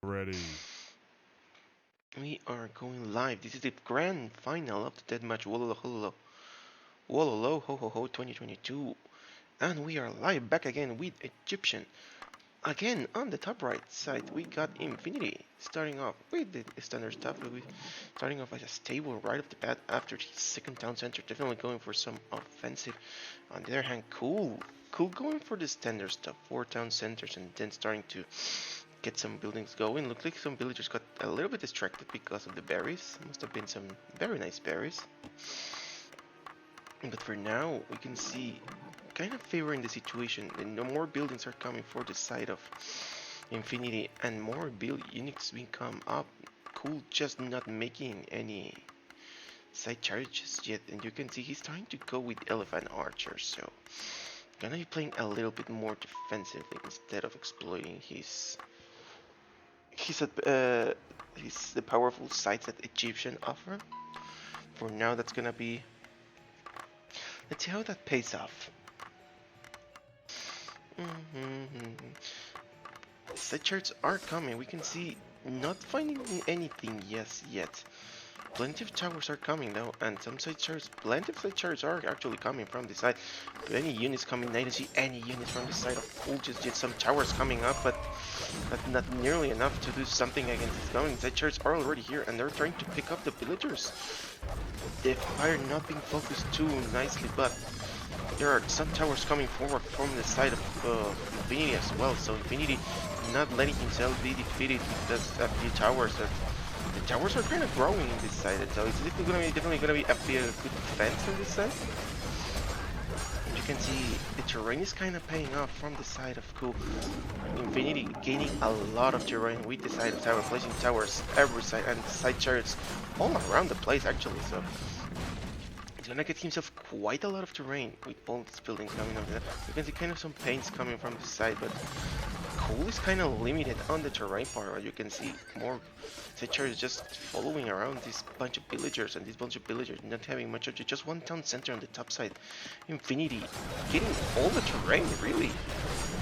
Ready. We are going live. This is the grand final of the deathmatch Wololo Ho Ho Ho 2022. And we are live back again with Egyptian. Again, on the top right side, we got Infinity starting off with the standard stuff. Starting off as a stable right off the bat after his second town center. Definitely going for some offensive. On the other hand, Cool going for the standard stuff. 4 town centers and then starting to get some buildings going. Looks like some villagers got a little bit distracted because of the berries. Must have been some very nice berries. But for now, we can see kind of favoring the situation. And no more buildings are coming for the side of Infinity, and more units being come up. Cool, just not making any side charges yet. And you can see he's trying to go with elephant archers. So gonna be playing a little bit more defensively instead of exploiting his the powerful sites that Egyptian offer. For now, that's gonna be. Let's see how that pays off. Side charts are coming. We can see not finding anything yet. Plenty of towers are coming though, and some side charts, plenty of side charts are actually coming from the side. But any units coming, I don't see any units from the side of Cool. Just yet some towers coming up, but not nearly enough to do something against this going. Side charts are already here, and they're trying to pick up the villagers. The fire not being focused too nicely, but there are some towers coming forward from the side of Infinity as well. So Infinity not letting himself be defeated because a few towers. The towers are kind of growing in this side, so it's definitely gonna be a good defense on this side. And you can see the terrain is kind of paying off from the side of Cool. Infinity gaining a lot of terrain with the side of tower, placing towers every side and side charts all around the place actually. So he's gonna get himself quite a lot of terrain with all these buildings coming up there. You can see kind of some paints coming from the side, but Cool is kind of limited on the terrain part. You can see more settlers just following around this bunch of villagers, and this bunch of villagers not having much of just one town center on the top side. Infinity getting all the terrain, really.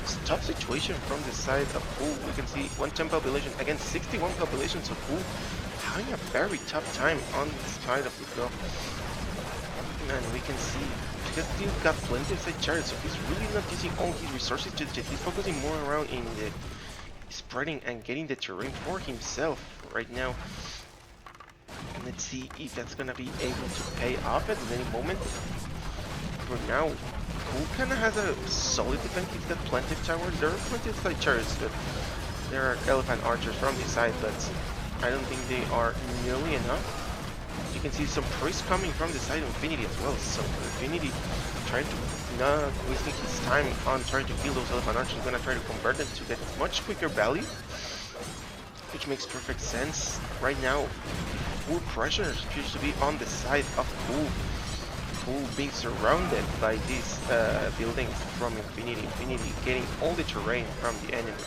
It's a tough situation from the side of Cool. We can see 110 population against 61 population, so Cool having a very tough time on this side of the go. And we can see he's still got plenty of side charts, so he's really not using all his resources just yet. He's focusing more around in the spreading and getting the terrain for himself right now. Let's see if that's gonna be able to pay off at any moment. For now, Cool kinda has a solid defense. He's got plenty of towers. There are plenty of side charts, but there are elephant archers from his side, but I don't think they are nearly enough. You can see some priests coming from the side of Infinity as well. So Infinity trying to not wasting his time on trying to kill those elephant archers. He's gonna try to convert them to get much quicker value, which makes perfect sense. Right now, full pressure appears to be on the side of Cool. Cool being surrounded by these buildings from Infinity. Infinity getting all the terrain from the enemy,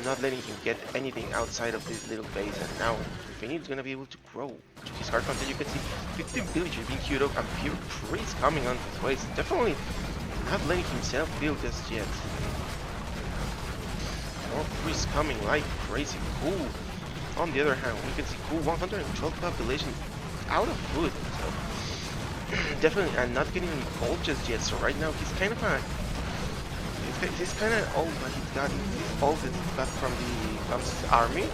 not letting him get anything outside of this little base, and now Infinity is gonna be able to grow to his hard content. You can see 15 villagers being queued up and few priests coming on his way. So definitely not letting himself build just yet. More priests coming like crazy. Cool. On the other hand, we can see Cool 112 population out of food. So definitely, and not getting any gold just yet. So right now he's kind of He's kind of all what he's got. All that he's got from the army.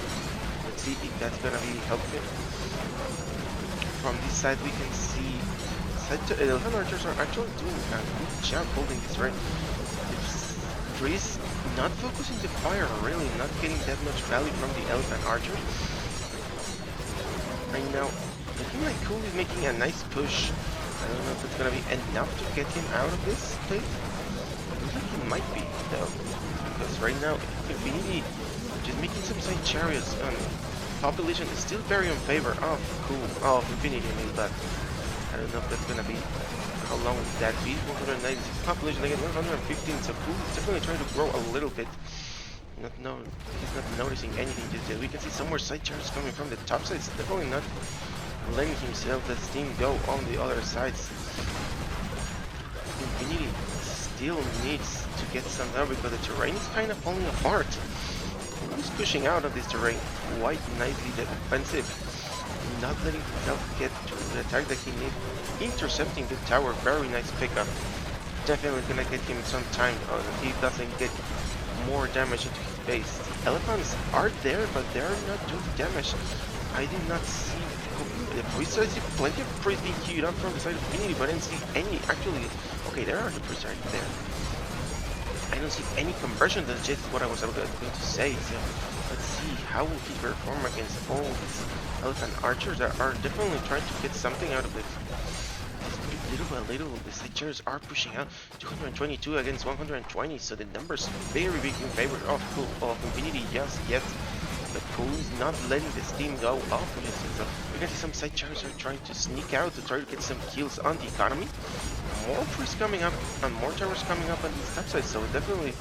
Let's see if that's gonna be helpful. From this side, we can see elephant archers are actually doing a good job holding this right. Priests not focusing the fire, really not getting that much value from the elephant archer. Right now, looking like Cool is making a nice push. I don't know if it's gonna be enough to get him out of this place. It might be though, because right now Infinity just making some side chariots, and population is still very in favor of Infinity. I mean, but I don't know if that's gonna be how long would that be. 196 population again, 115. So Cool is definitely trying to grow a little bit. He's not noticing anything just yet. We can see some more side chariots coming from the top sides. Definitely not letting himself that steam go on the other sides. Infinity still needs to get some out because the terrain is kind of falling apart. is pushing out of this terrain quite nicely defensive, not letting himself get to the attack that he needs. Intercepting the tower, very nice pickup. Definitely gonna get him some time he doesn't get more damage into his base. The elephants are there, but they're not doing damage. I did not see the priests. I see plenty of priests being queued up from the side of Infinity, but I didn't see any actually. Okay, there are the priests right there. I don't see any conversion. That's just what I was going to say. So let's see how will he perform against all these elephant archers that are definitely trying to get something out of it. Little by little, the archers are pushing out 222 against 120, so the numbers very big in favor of Infinity. Yes, but Cool is not letting this team go off. So we can see some side chargers are trying to sneak out to try to get some kills on the economy. More priests coming up and more towers coming up on this top side, so definitely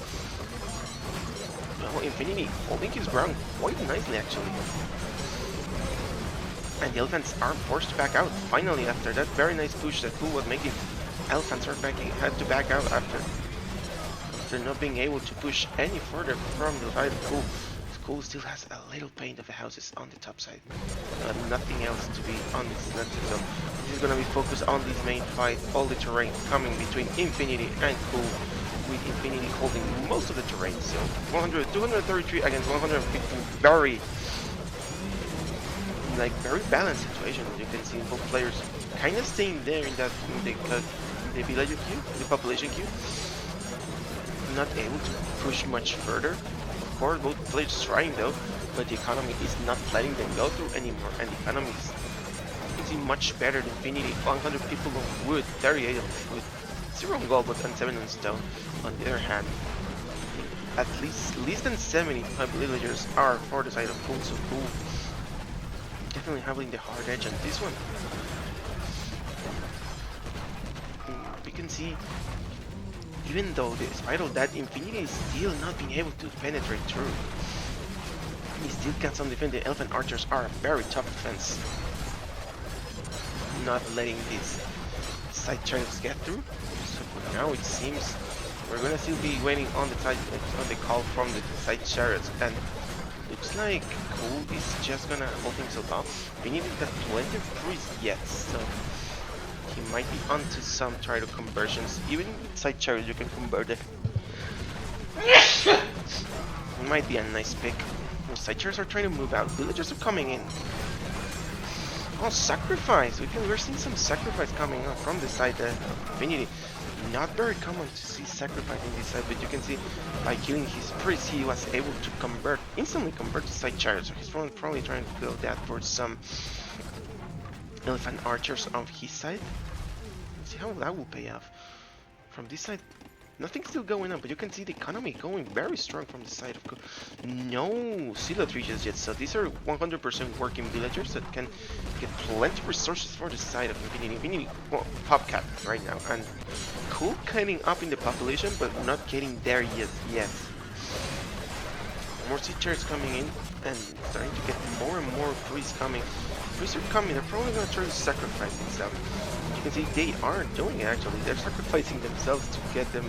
Infinity holding his ground quite nicely actually. And the elephants are forced back out finally after that very nice push that Cool was making. Elephants are had to back out after not being able to push any further from the side of Cool. Cool still has a little paint of the houses on the top side. Nothing else to be on this left, so this is gonna be focused on this main fight. All the terrain coming between Infinity and Cool, with Infinity holding most of the terrain. So 233 against 150, very balanced situation. As you can see, both players kind of staying there in the villager queue, the population queue, not able to push much further. Of course, both players trying though, but the economy is not letting them go through anymore, and the economy is much better than Infinity. 100 people on wood, 38 on wood, 0 on gold, but 7 on stone. On the other hand, at least less than 70 villagers are for the side of Cool, so Cool definitely having the hard edge on this one. We can see, even though despite all that, Infinity is still not being able to penetrate through. He still can't defend. The elephant archers are a very tough defense, not letting these side chariots get through. So for now, it seems we're gonna still be waiting on the call from the side chariots, and looks like Cool is just gonna hold himself up. We need that plenty of priests yet, so he might be onto some try-to conversions. Even with side chariots, you can convert it. It might be a nice pick. The side chariots are trying to move out. Villagers are coming in. Oh, sacrifice! We're seeing some sacrifice coming up from the side of Infinity. Not very common to see sacrifice in this side, but you can see by killing his priest, he was able to instantly convert to side chariots. So he's probably trying to build that for some elephant archers on his side. Let's see how that will pay off. From this side, nothing's still going on, but you can see the economy going very strong from the side of no silos reaches yet, so these are 100% working villagers that can get plenty of resources for the side of Infinity. Infinity, well, pop cap right now, and Cool getting up in the population, but not getting there yet. More teachers coming in and starting to get more and more priests coming. Priests are coming. They're probably gonna try to sacrifice themselves. You can see they aren't doing it actually. They're sacrificing themselves to get them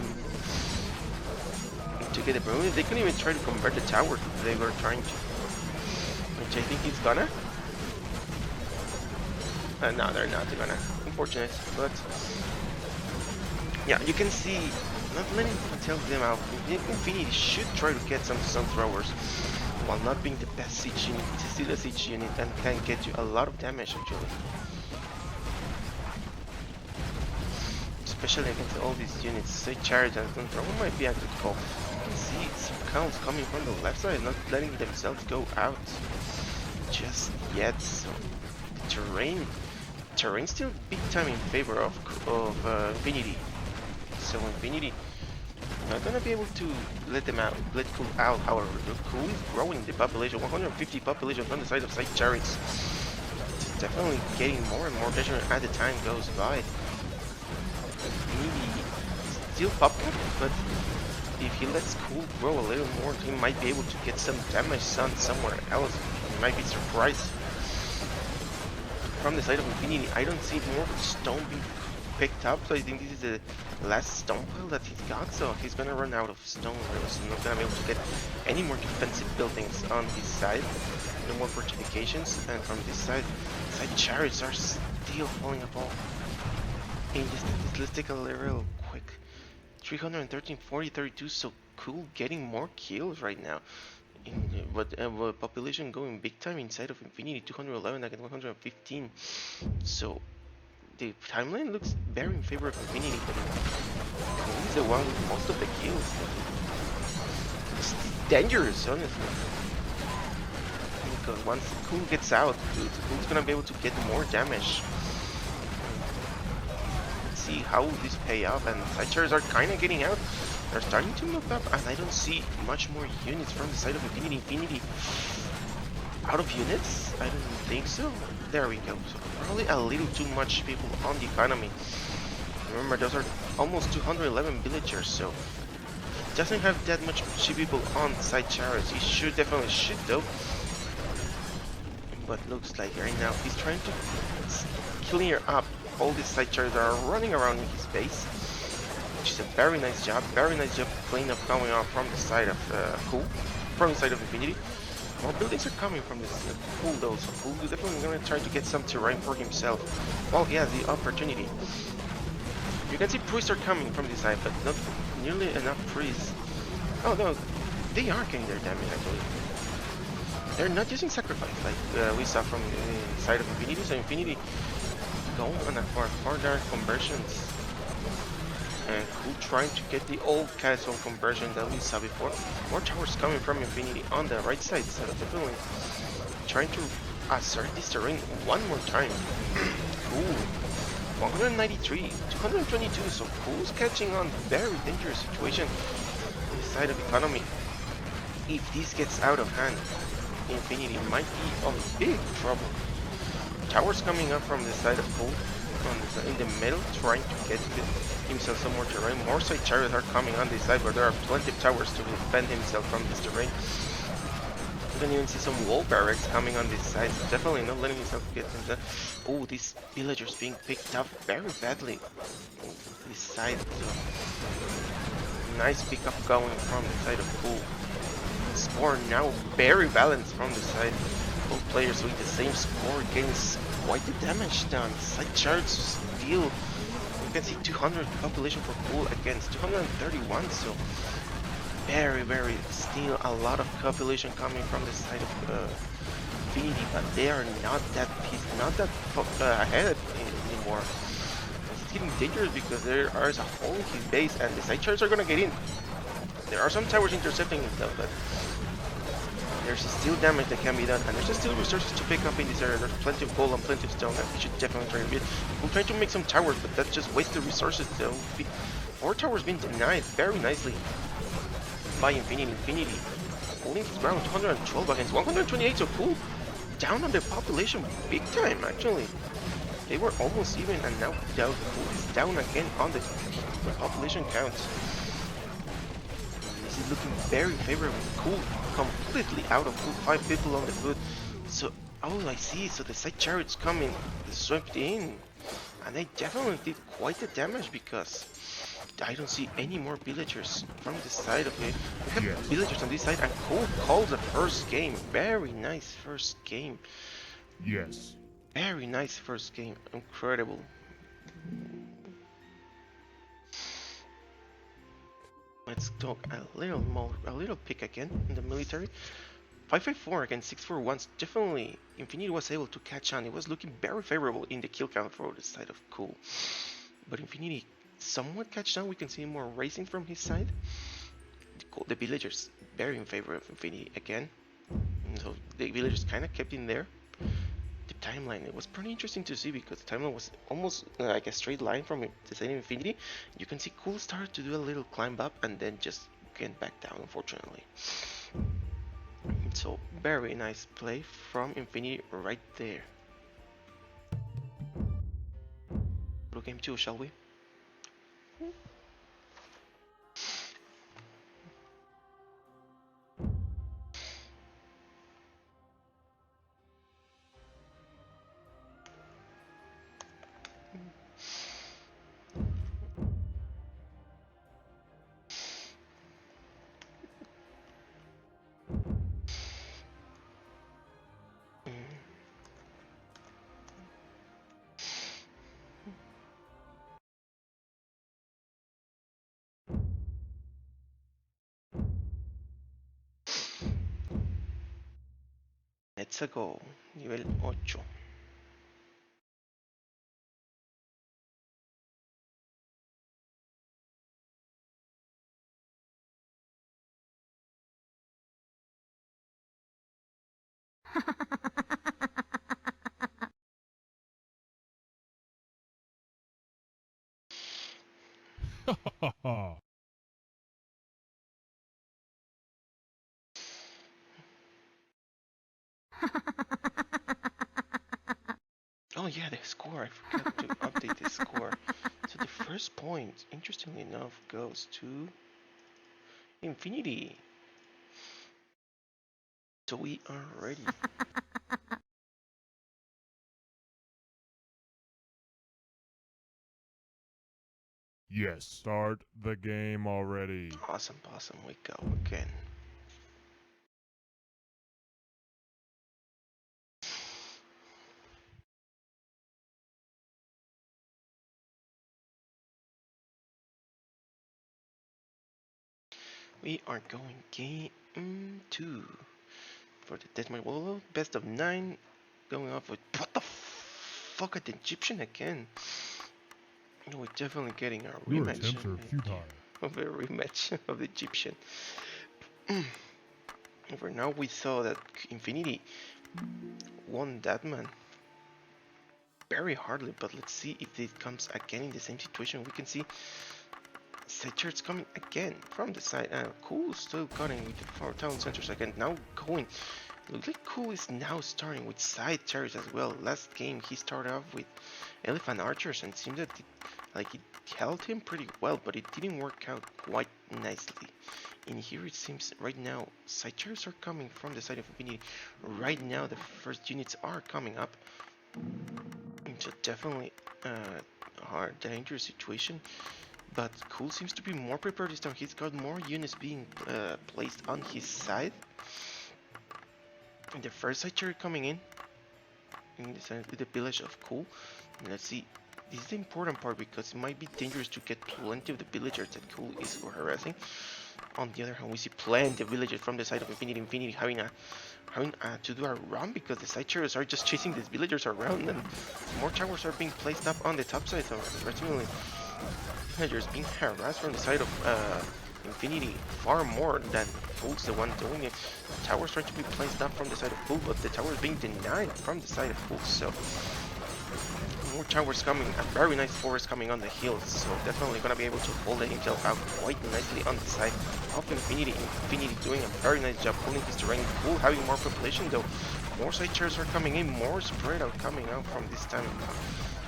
the bonus. They couldn't even try to convert the tower they were trying to. Which I think he's gonna. No, they're not gonna. Unfortunate, but yeah, you can see not letting them out. Infinity should try to get some sun throwers while not being the best siege unit. It is still a siege unit and can get you a lot of damage actually. Especially against all these units. Say charge and sun thrower might be a good call. You can see some counts coming from the left side, not letting themselves go out just yet. So the terrain still big time in favor of Infinity. So Infinity not gonna be able to let Cool out. However, the Cool is growing the population, 150 population from the side of side chariots. It's definitely getting more and more pressure as the time goes by. Infinity still popping, but if he lets Cool grow a little more, he might be able to get some damage done somewhere else. He might be surprised. From the side of Infinity, I don't see more stone being picked up, so I think this is the last stone pile that he's got, so he's gonna run out of stone, so he's not gonna be able to get any more defensive buildings on his side, no more fortifications, and from this side chariots are still falling apart. In this, let's take a real quick 313, 40, 32, so cool, getting more kills right now. But population going big time inside of Infinity, 211 against 115. So the timeline looks very in favor of Infinity, but Cool is the one with most of the kills. It's dangerous, honestly. Because once Cool gets out, Cool's gonna be able to get more damage. Let's see how this pay off, and sidechars are kinda getting out. They're starting to move up, and I don't see much more units from the side of Infinity. Infinity out of units? I don't think so. There we go. So probably a little too much people on the economy. Remember, those are almost 211 villagers, so he doesn't have that much people on side chariots. He should definitely shoot though. But looks like right now he's trying to clear up all these side chariots that are running around in his base. Which is a very nice job clean up coming out from the side of Cool, from the side of Infinity. More buildings are coming from this Cool though, so Cool is definitely going to try to get some terrain for himself while he has the opportunity. You can see priests are coming from this side, but not nearly enough priests. Oh no, they are getting their damage actually. They're not using sacrifice like we saw from the side of Infinity, so Infinity go on a further conversions. And Cool trying to get the old castle conversion that we saw before. More towers coming from Infinity on the right side, so definitely trying to assert this terrain one more time. Cool. 193, 222, so Cool's catching on. Very dangerous situation on the side of economy. If this gets out of hand, Infinity might be in big trouble. Towers coming up from the side of Cool. In the middle, trying to get himself some more terrain. More side chariots are coming on this side, where there are plenty of towers to defend himself from this terrain. You can even see some wall barracks coming on this side. So definitely not letting himself get himself. Oh, these villagers being picked up very badly. This side, so nice pickup going from the side of Cool. Score now very balanced from the side. Both players with the same score gains quite the damage done. Side charts still, you can see 200 population for Cool against 231, so very still a lot of population coming from the side of Infinity, but they are not that ahead anymore. It's getting dangerous because there is a hole in his base and the side charts are gonna get in. There are some towers intercepting him though, but there's still damage that can be done, and there's still resources to pick up in this area. There's plenty of gold and plenty of stone that we should definitely try to build. We're trying to make some towers, but that's just wasted resources. So, 4 towers being denied very nicely by Infinity. Infinity holding his ground, 212 against 128. So Cool down on their population big time. Actually, they were almost even, and now Cool is down again on the population count. This is looking very favorable. Cool completely out of food, 5 people on the foot. So all I see, so the side chariots coming swept in, and they definitely did quite the damage because I don't see any more villagers from the side of it. We have villagers on this side, and Cool calls the first game. Very nice first game. Yes. Very nice first game. Incredible. Let's talk a little pick again in the military. 554 against 641. Definitely, Infinity was able to catch on. It was looking very favorable in the kill count for the side of Cool. But Infinity somewhat catch on. We can see more racing from his side. The villagers very in favor of Infinity again. So the villagers kind of kept in there. The timeline, it was pretty interesting to see because the timeline was almost like a straight line from the side of Infinity. You can see Cool started to do a little climb up and then just get back down, unfortunately. So very nice play from Infinity right there. Go to game 2, shall we? Let's go. Nivel 8. Oh yeah, the score. I forgot to update the score. So the first point, interestingly enough, goes to Infinity. So we are ready. Yes, start the game already. Awesome, awesome. We go again. We are going game 2 for the deathmatch. Well, best of 9. Going off with what the fuck at the Egyptian again. We're definitely getting our Your rematch attempts are futile. of a rematch of the Egyptian. For now, we saw that Infinity won that man very hardly, but let's see if it comes again in the same situation. We can see side charts coming again from the side. Cool still cutting with the 4 town centers again. Now going. Looks like Cool is now starting with side charts as well. Last game he started off with elephant archers and seemed that it held him pretty well, but it didn't work out quite nicely. In here it seems right now side charts are coming from the side of Infinity. Right now the first units are coming up. So definitely a hard dangerous situation. But Cool seems to be more prepared this time. He's got more units being placed on his side. And the first side chart coming in the village of Cool. And let's see. This is the important part because it might be dangerous to get plenty of the villagers that Cool is harassing. On the other hand, we see plenty of villagers from the side of Infinity having to do a run because the side chariots are just chasing these villagers around, and more towers are being placed up on the top side. So ultimately, villagers being harassed from the side of Infinity far more than Cool's the one doing it. Towers trying to be placed up from the side of Cool, but the tower is being denied from the side of Cool. So more towers coming, a very nice forest coming on the hills, so definitely gonna be able to hold the intel out quite nicely on the side of Infinity. Infinity doing a very nice job holding his terrain. Cool having more population though. More side chairs are coming in, more spread out coming out from this time.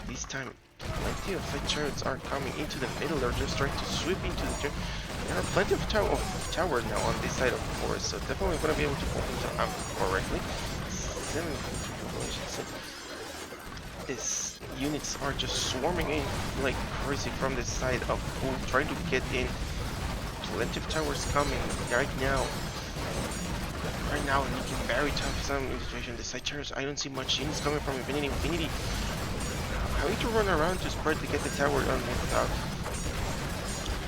This time, plenty of side chariots are coming into the middle. They're just trying to sweep into the gym. There are plenty of towers now on this side of the forest, so definitely gonna be able to hold intel out correctly. 7 population. So these units are just swarming in like crazy from the side of Cool, trying to get in. Plenty of towers coming right now. Right now, looking very tough some situation. The side chairs, I don't see much units coming from Infinity. Infinity having to run around to spread to get the tower on the top.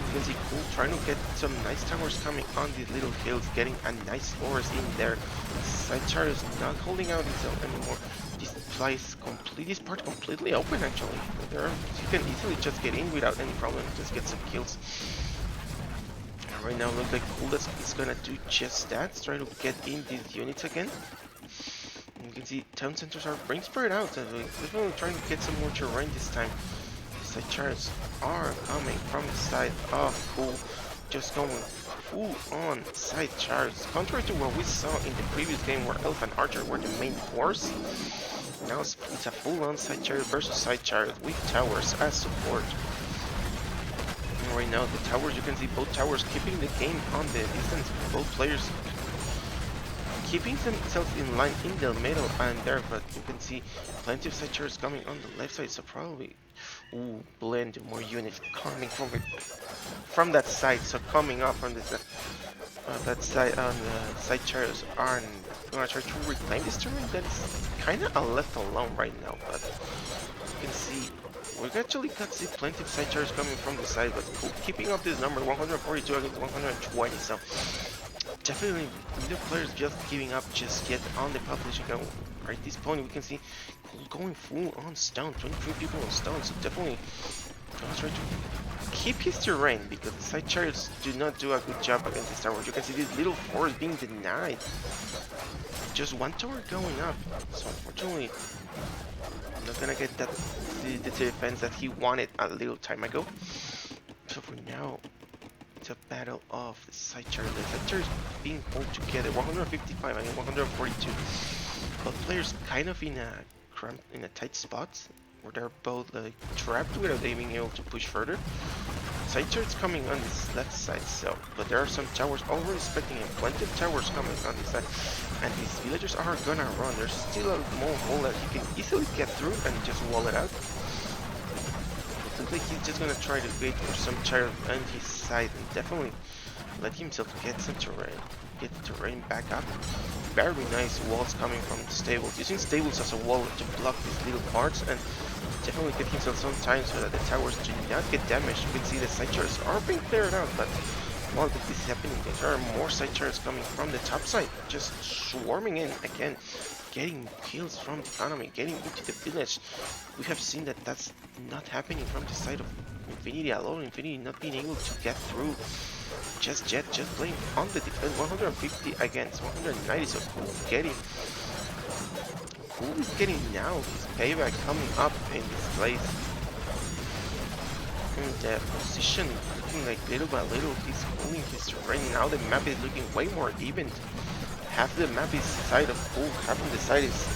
You can see Cool trying to get some nice towers coming on these little hills, getting a nice forest in there. Side chairs not holding out itself anymore. This part completely open actually. You can easily just get in without any problem, just get some kills. And right now looks like Cool is gonna do just that, try to get in these units again. And you can see town centers are being spread out, so definitely trying to get some more terrain this time. Side charts are coming from the side of Cool, just going full on side charts, contrary to what we saw in the previous game where Elf and Archer were the main force. Now it's a full-on side chariot versus side chariot with towers as support. And right now the towers, you can see both towers keeping the game on the distance. Both players keeping themselves in line in the middle and there, but you can see plenty of side chariots coming on the left side, so probably blend more units coming from that side. So coming up from this that side on the side chariots are gonna try to reclaim this terrain that is kind of left alone right now, but you can see we actually got see plenty of side chariots coming from the side, but Cool keeping up this number 142 against 120, so definitely neither players just giving up just yet on the population count. Right, this point we can see going full on stone, 23 people on stone, so definitely gonna try to keep his terrain because the side chariots do not do a good job against the towers. You can see this little forest being denied. Just one tower going up, so unfortunately I'm not gonna get that the defense that he wanted a little time ago. So for now, it's a battle of the side chariots. The side chariots being pulled together, 155 and 142. Both players kind of in a tight spot where they're both like trapped without they being able to push further. Side chariots coming on this left side, so but there are some towers already expecting him. Plenty of towers coming on this side, and his villagers are gonna run. There's still a small hole that he can easily get through and just wall it out. It looks like he's just gonna try to wait for some chariot on his side and definitely let himself get some terrain, get the terrain back up. Very nice walls coming from the stables, using stables as a wall to block these little parts and definitely get himself some time so that the towers do not get damaged. You can see the side chariots are being cleared out, but while this is happening, there are more side chariots coming from the top side, just swarming in again, getting kills from the economy, getting into the village. We have seen that that's not happening from the side of Infinity alone. Infinity not being able to get through just yet, just playing on the defense. 150 against 190, so Cool is getting now his payback coming up in this place. And the position looking like little by little he's pulling his terrain. Now the map is looking way more even. Half the map is side of Cool, half on the side is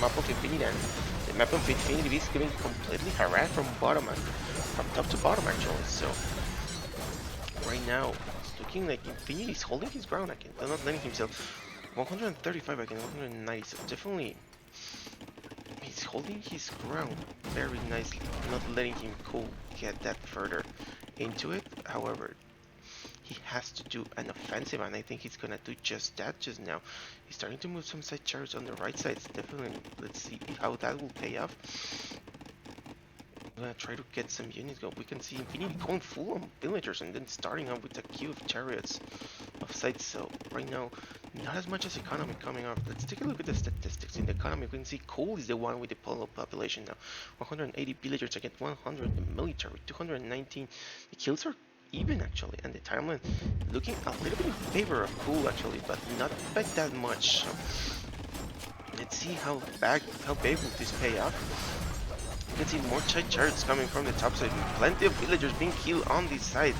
map of Infinity, and the map of Infinity is getting completely harassed from bottom and from top to bottom actually. So right now it's looking like Infinity is holding his ground again, but not letting himself. 135 against 190, so definitely he's holding his ground very nicely, not letting him Cool get that further into it. However, he has to do an offensive, and I think he's gonna do just that just now. He's starting to move some side chariots on the right side, so definitely let's see how that will pay off. I'm gonna try to get some units going. We can see Infinity going full on villagers and then starting up with a queue of chariots of sides. So right now, not as much as economy coming off. Let's take a look at the statistics in the economy. We can see Cool is the one with the population now. 180 villagers against 100 the military, 219. The kills are even actually, and the timeline looking a little bit in favor of Cool actually, but not by that much. So let's see how big will this pay off. You can see more chariots coming from the top side. Plenty of villagers being killed on this side.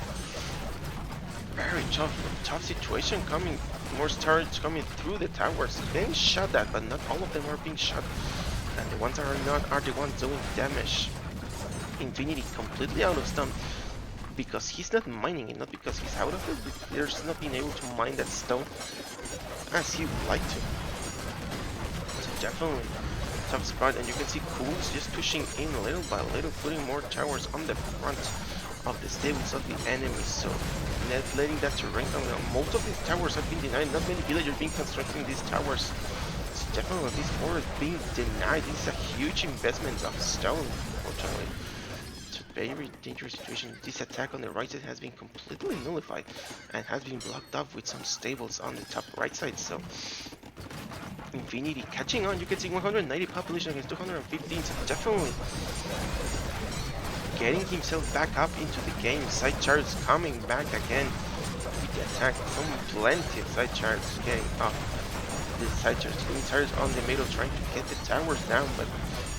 Very tough situation coming. More chariots coming through the towers. Getting shot at, but not all of them are being shot. And the ones that are not are the ones doing damage. Infinity completely out of stone. Because he's not mining it, not because he's out of it. There's not being able to mine that stone as he would like to. So definitely tough spot, and you can see Cool's just pushing in little by little, putting more towers on the front of the stables of the enemy, so not letting that terrain come down. Most of these towers have been denied, not many villagers being constructing these towers. So definitely this forest being denied. This is a huge investment of stone, unfortunately. It's a very dangerous situation. This attack on the right side has been completely nullified and has been blocked off with some stables on the top right side, so Infinity catching on. You can see 190 population against 215, so definitely getting himself back up into the game. Side chariots coming back again with the attack. Plenty of side chariots getting up. The side chariots on the middle trying to get the towers down, but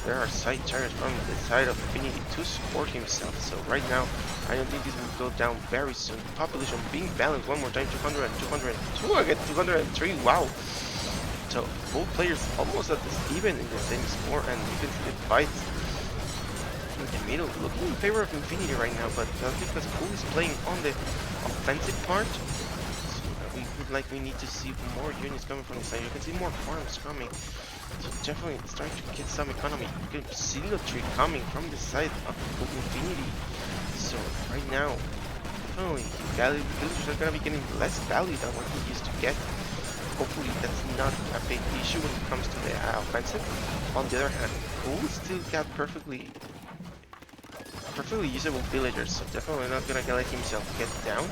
there are side chariots from the side of Infinity to support himself. So right now, I don't think this will go down very soon. Population being balanced one more time, 200 and 202 against 203. Wow. So both players almost at this even in the same score, and you can see the fight in the middle looking in favor of Infinity right now, but that's because Cool is playing on the offensive part. So we need to see more units coming from the side. You can see more farms coming. So definitely starting to get some economy. You can see the tree coming from the side of Infinity. So right now, definitely villagers are gonna be getting less value than what he used to get. Hopefully that's not a big issue when it comes to the offensive. On the other hand, Cool still got perfectly usable villagers, so definitely not gonna let himself get down.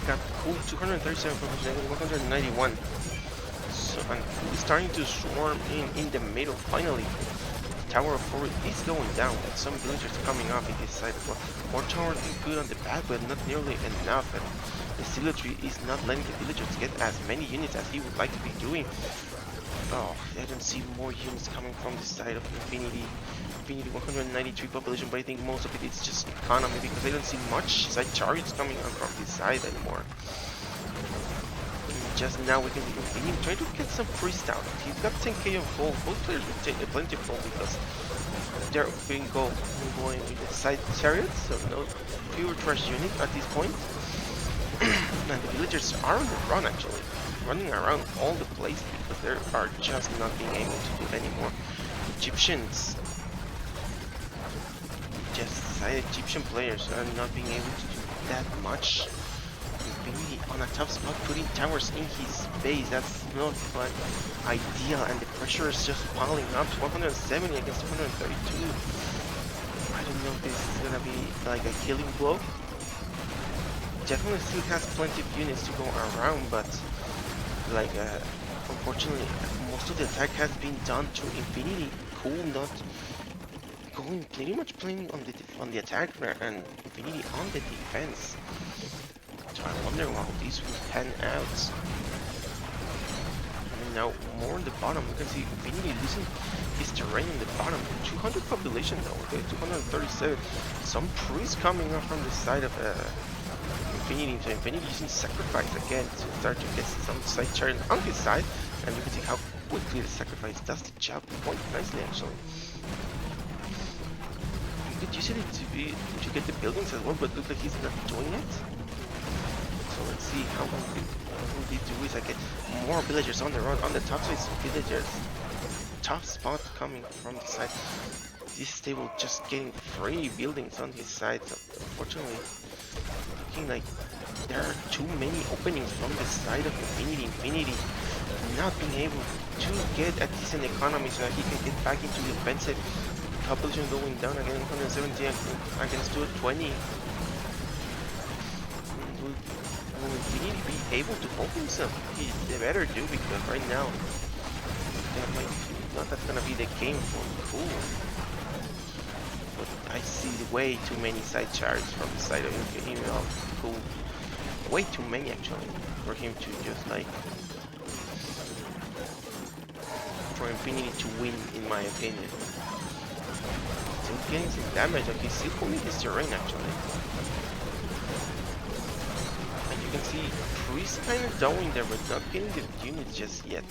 got Cool 237 from his negative 191. So, and Cool is starting to swarm in the middle. Finally, Tower of Forward is going down, and some villagers coming off in this side as well. More towers doing good on the back, but not nearly enough. And the Silitry is not letting the villagers get as many units as he would like to be doing. Oh, I don't see more units coming from the side of Infinity. Infinity 193 population, but I think most of it is just economy because I don't see much side chariots coming on from this side anymore. Just now we can see Infinity trying to get some priest out. He's got 10k of gold. Both players will take plenty of gold because they're being going with the side chariots, so no fewer trash units at this point. And the villagers are on the run actually, running around all the place because they are just not being able to do anymore. Egyptians, Egyptian players are not being able to do that much. Infinity on a tough spot, putting towers in his base. That's not quite ideal, and the pressure is just piling up to 170 against 232. I don't know if this is gonna be like a killing blow. Definitely still has plenty of units to go around, but like unfortunately most of the attack has been done through Infinity. Cool not going pretty much playing on the attack and Infinity on the defense. So I wonder how this will pan out. And now more on the bottom, you can see Infinity losing his terrain in the bottom. 200 population though, okay, 237. Some priests coming up from the side of Infinity. So Infinity using sacrifice again to start to get some side chart on his side, and you can see how quickly the sacrifice does the job quite nicely actually. You could use it to get the buildings as well, but looks like he's not doing it. So let's see how will he do is I get more villagers on the run on the top side. Villagers, tough spot coming from the side. This stable just getting 3 buildings on his side. So unfortunately, looking like there are too many openings from the side of Infinity. Infinity not being able to get a decent economy so that he can get back into the offensive. Population going down again, 170 against 220. Will Infinity be able to hold himself? They better do, because right now that's gonna be the game for Cool. But I see way too many side charts from the side of Infinity. Cool. Way too many actually for him to just like for Infinity to win, in my opinion. Still getting some damage. Okay, still holding his terrain actually. And you can see Priest kind of doing there, but not getting the units just yet.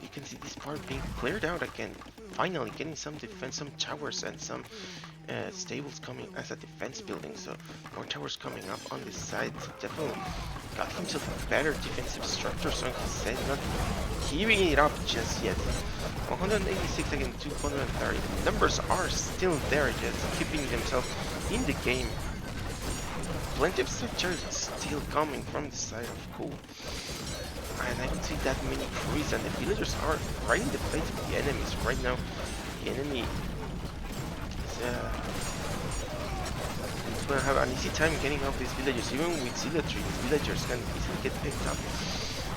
You can see this part being cleared out again. Finally getting some defense, some towers and some stables coming as a defense building. So more towers coming up on this side. So definitely got himself a better defensive structure, so he said not giving it up just yet. 186 against 230. The numbers are still there, just keeping themselves in the game. Plenty of structures still coming from the side of Cool. And I don't see that many priests, and the villagers are right in the place of the enemies right now. The enemy is gonna have an easy time getting off these villagers. Even with Silitry, these villagers can easily get picked up.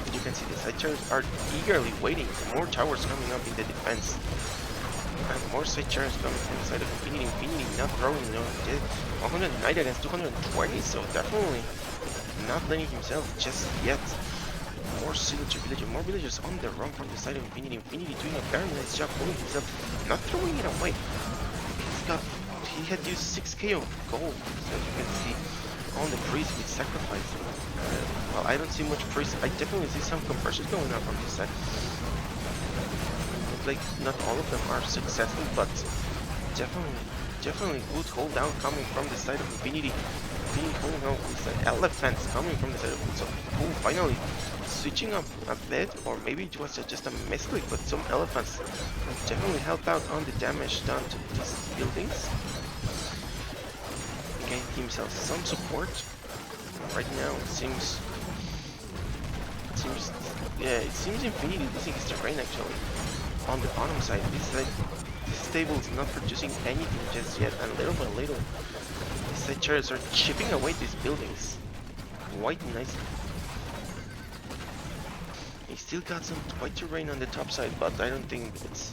But you can see the side towers are eagerly waiting for more towers coming up in the defense. And more side towers coming from the side of Infinity. Infinity not throwing, no, 190 against 220, so definitely not letting himself just yet. More Silitry villagers, more villagers on the run from the side of Infinity. Infinity doing a very nice job holding himself, not throwing it away. He had used 6k of gold, so you can see on the priest with sacrifice. Well, I don't see much priest. I definitely see some conversions going on from this side. Looks like not all of them are successful, but definitely good hold down coming from the side of Infinity. Infinity holding out with the elephants coming from the side of Cool. So Cool finally switching up a bit, or maybe it was just a misclick, but some elephants definitely help out on the damage done to these buildings. Getting himself some support. Right now it seems Infinity losing his terrain actually on the bottom side. This stable is not producing anything just yet, and little by little these side chariots are chipping away these buildings. quite nice. He still got some quite terrain on the top side, but I don't think it's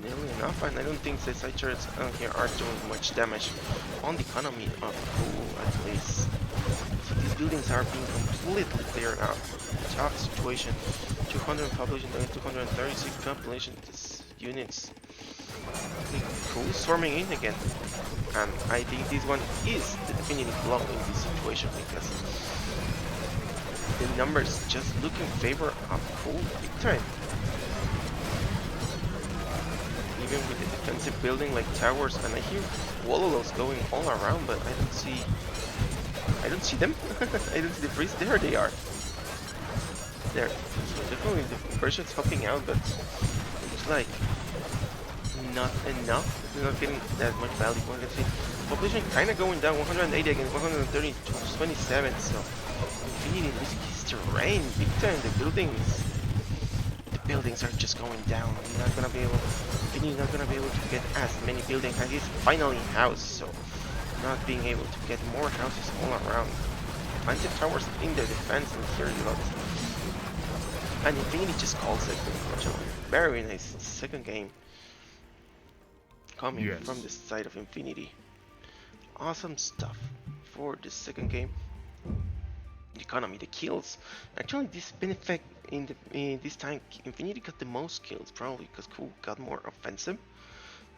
nearly enough, and I don't think the side turrets on here are doing much damage on the economy of Cool at least. So these buildings are being completely cleared out. Tough situation. 200 population against 236 population. These units. Cool swarming in again. And I think this one is the definitive blow in this situation because the numbers just look in favor of Cool big time. Even with the defensive building like towers, and I hear Wololos going all around, but I don't see them. I don't see the priests. There they are. There. So definitely the Persians helping out, but it looks like not enough. They're not getting that much value. You can see population kind of going down, 180 against 130, 27. So Infinity losing his terrain big time. The buildings are just going down. You're not gonna be able. Infinity not gonna be able to get as many buildings as he's finally housed. So not being able to get more houses all around. Plenty of towers in their defense, and here you got. And Infinity just calls it. Very nice second game coming from the side of Infinity. Awesome stuff for the second game. The economy, the kills. Actually, this benefit in this time, Infinity got the most kills probably because Cool got more offensive.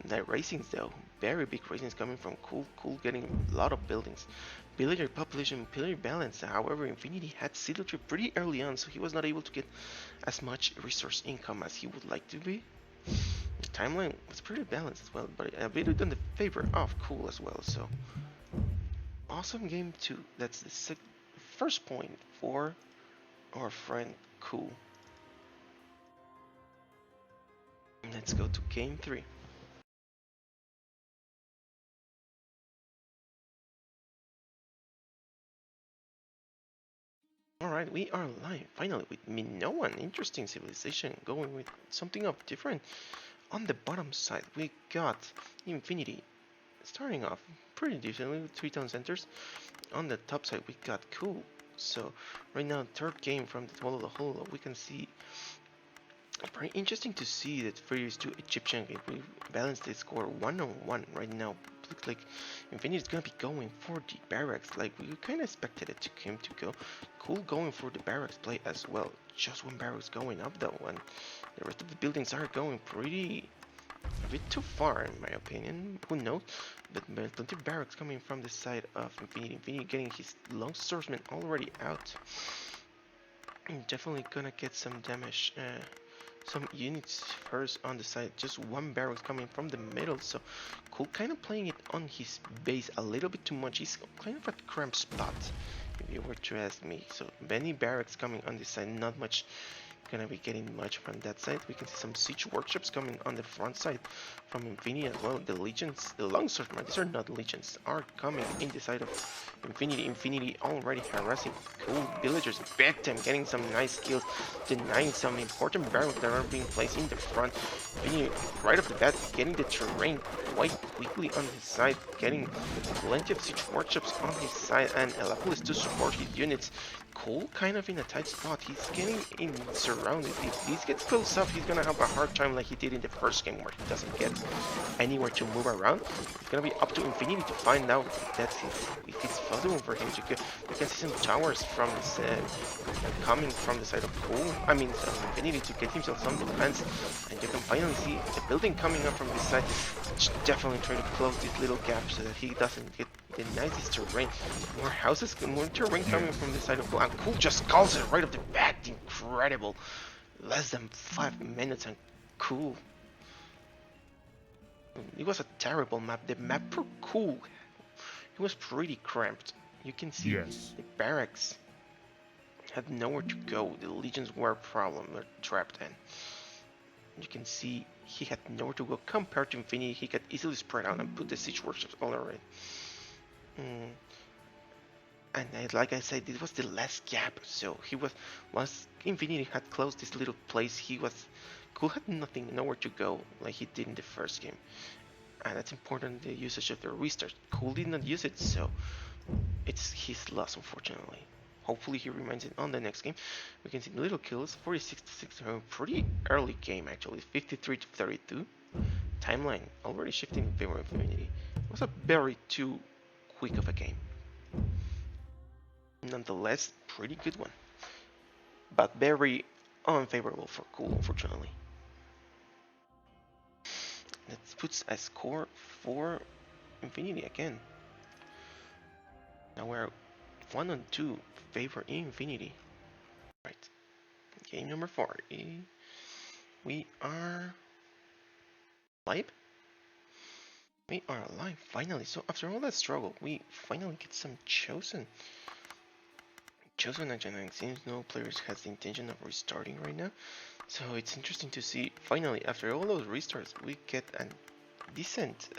The racings though, very big racings coming from Cool. Cool getting a lot of buildings. Villager population, villager balance. However, Infinity had Silitry pretty early on, so he was not able to get as much resource income as he would like to be. The timeline was pretty balanced as well, but a bit in the favor of Cool as well. So awesome game 2. That's the first point for our friend Cool. Let's go to game 3. Alright, we are live finally with Minoan. Interesting civilization, going with something of different. On the bottom side, we got Infinity starting off pretty decently with 3 town centers. On the top side, we got Cool. So right now, third game from the DoCxHoliDaY, we can see very interesting to see that previous 2 Egyptian game we balanced the score 1-1 right now. Looks like Infinity is gonna be going for the barracks, like we kind of expected it to him to go. Cool going for the barracks play as well. Just one barracks going up though, and the rest of the buildings are going pretty a bit too far in my opinion. Who knows? But plenty of barracks coming from the side of Infinity. Infinity getting his long swordsman already out. Definitely gonna get some damage. Some units first on the side, just one barracks coming from the middle, so Cool kind of playing it on his base a little bit too much. He's kind of a cramped spot, if you were to ask me. So many barracks coming on this side, not much gonna be getting much from that side. We can see some siege workshops coming on the front side from Infinity as well. The legions, the longswordmen, these are not legions, are coming in the side of Infinity. Infinity already harassing Cool villagers big time, getting some nice kills, denying some important barracks that are being placed in the front. Infinity right off the bat getting the terrain quite quickly on his side, getting plenty of siege workshops on his side, and Elapolis to support his units. Cool kind of in a tight spot. He's getting in surrounded. If this gets close up, he's gonna have a hard time like he did in the first game where he doesn't get anywhere to move around. It's gonna be up to Infinity to find out if it's possible for him to go. You can see some towers from this, coming from the side of Cool. I mean, Infinity to get himself some defense, and you can finally see the building coming up from this side. Definitely trying to close this little gap so that he doesn't get the nicest terrain. More houses, more terrain coming from the side of Cool. And Cool just calls it right off the bat. Incredible. Less than 5 minutes and Cool. It was a terrible map. The map for Cool, it was pretty cramped. You can see the barracks had nowhere to go. The legions were a problem. They're trapped in. You can see he had nowhere to go compared to Infinity. He could easily spread out and put the siege workshops all around. And like I said, this was the last gap. So he was, once Infinity had closed this little place, Cool had nowhere to go like he did in the first game. And that's important, the usage of the restart. Cool did not use it, so it's his loss, unfortunately. Hopefully he remains it on the next game. We can see little kills, 46-6, pretty early game actually, 53-32. Timeline already shifting in favor of Infinity. It was a very too quick of a game. Nonetheless, pretty good one. But very unfavorable for Cool, unfortunately. That puts a score for Infinity again. Now we're 1-2 favor Infinity. Right. Game number 4. We are live? We are alive, finally. So after all that struggle, we finally get some Chosen. Chosen agenda. It seems no players has the intention of restarting right now. So it's interesting to see, finally, after all those restarts, we get a decent,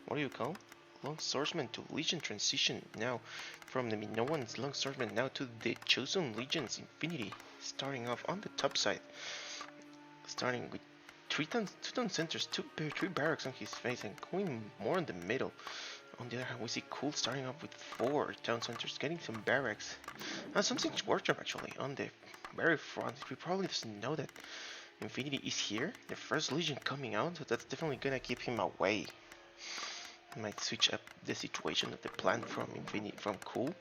what do you call? Long swordsman to Legion transition now from the Minoan's long swordsman now to the Chosen Legion's Infinity, starting off on the top side, starting with 2 town centers, 3 barracks on his face and going more in the middle. On the other hand, we see Cool starting off with 4 town centers, getting some barracks and some siege workshop actually on the very front. He probably doesn't know that Infinity is here, the first Legion coming out, so that's definitely gonna keep him away. Might switch up the situation of the plan from Infinity, from Cool.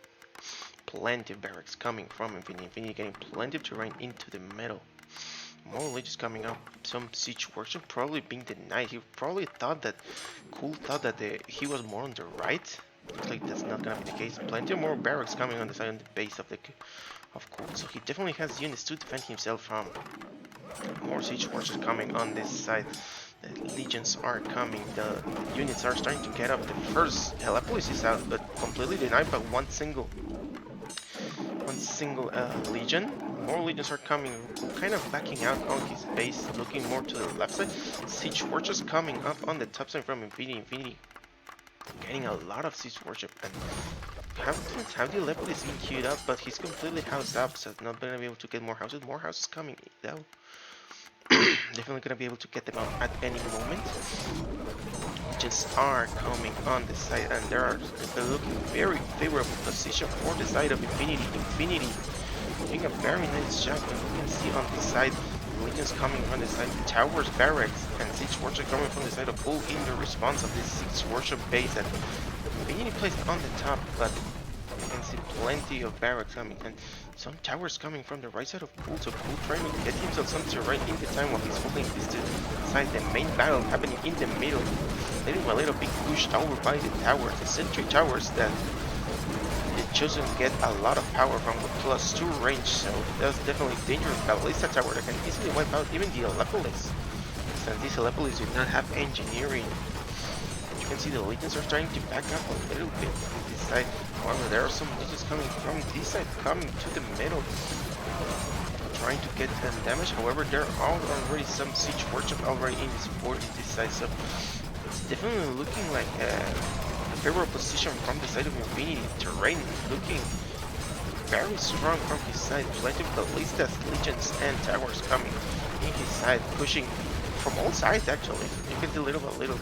Plenty of barracks coming from Infinity. Infinity getting plenty of terrain into the middle. More Legions coming up. Some siege workshop probably being denied. He probably thought that Cool thought that he was more on the right. Looks like that's not gonna be the case. Plenty of more barracks coming on the side, on the base of Cool. So he definitely has units to defend himself from. More siege workers coming on this side. The legions are coming. The units are starting to get up. The first Helepolis is out, but completely denied by one single legion. More legions are coming, kind of backing out on his base, looking more to the left side. Siege worship coming up on the top side from Infinity. Getting a lot of siege worship, and how the level is being queued up, but he's completely housed up, so not gonna be able to get more houses. More houses coming though. Definitely gonna be able to get them out at any moment. Legions are coming on the side, and they're looking very favorable position for the side of Infinity. Infinity doing a very nice job. You can see on the side, Legions coming from the side, towers, barracks, and siege worship coming from the side of Bull in the response of this siege worship base that Infinity placed on the top, but you can see plenty of barracks coming and some towers coming from the right side of Cool. So Cool trying to get himself some terrain in the time while he's holding this side. The main battle happening in the middle, letting a little bit pushed over by the towers, the sentry towers that the Chosen get a lot of power from the +2 range. So that's definitely dangerous. Ballista tower that can easily wipe out even the Helepolis, since these Helepolis do not have engineering. You can see the Legions are starting to back up a little bit on this side. However, there are some Legions coming from this side, coming to the middle, trying to get them damage. However, there are already some siege worship already in the support in this side, so it's definitely looking like a favorable position from the side of Infinity. Terrain looking very strong from his side. Plenty of ballistas, Legions, and towers coming in his side, pushing from all sides actually. You can see little by little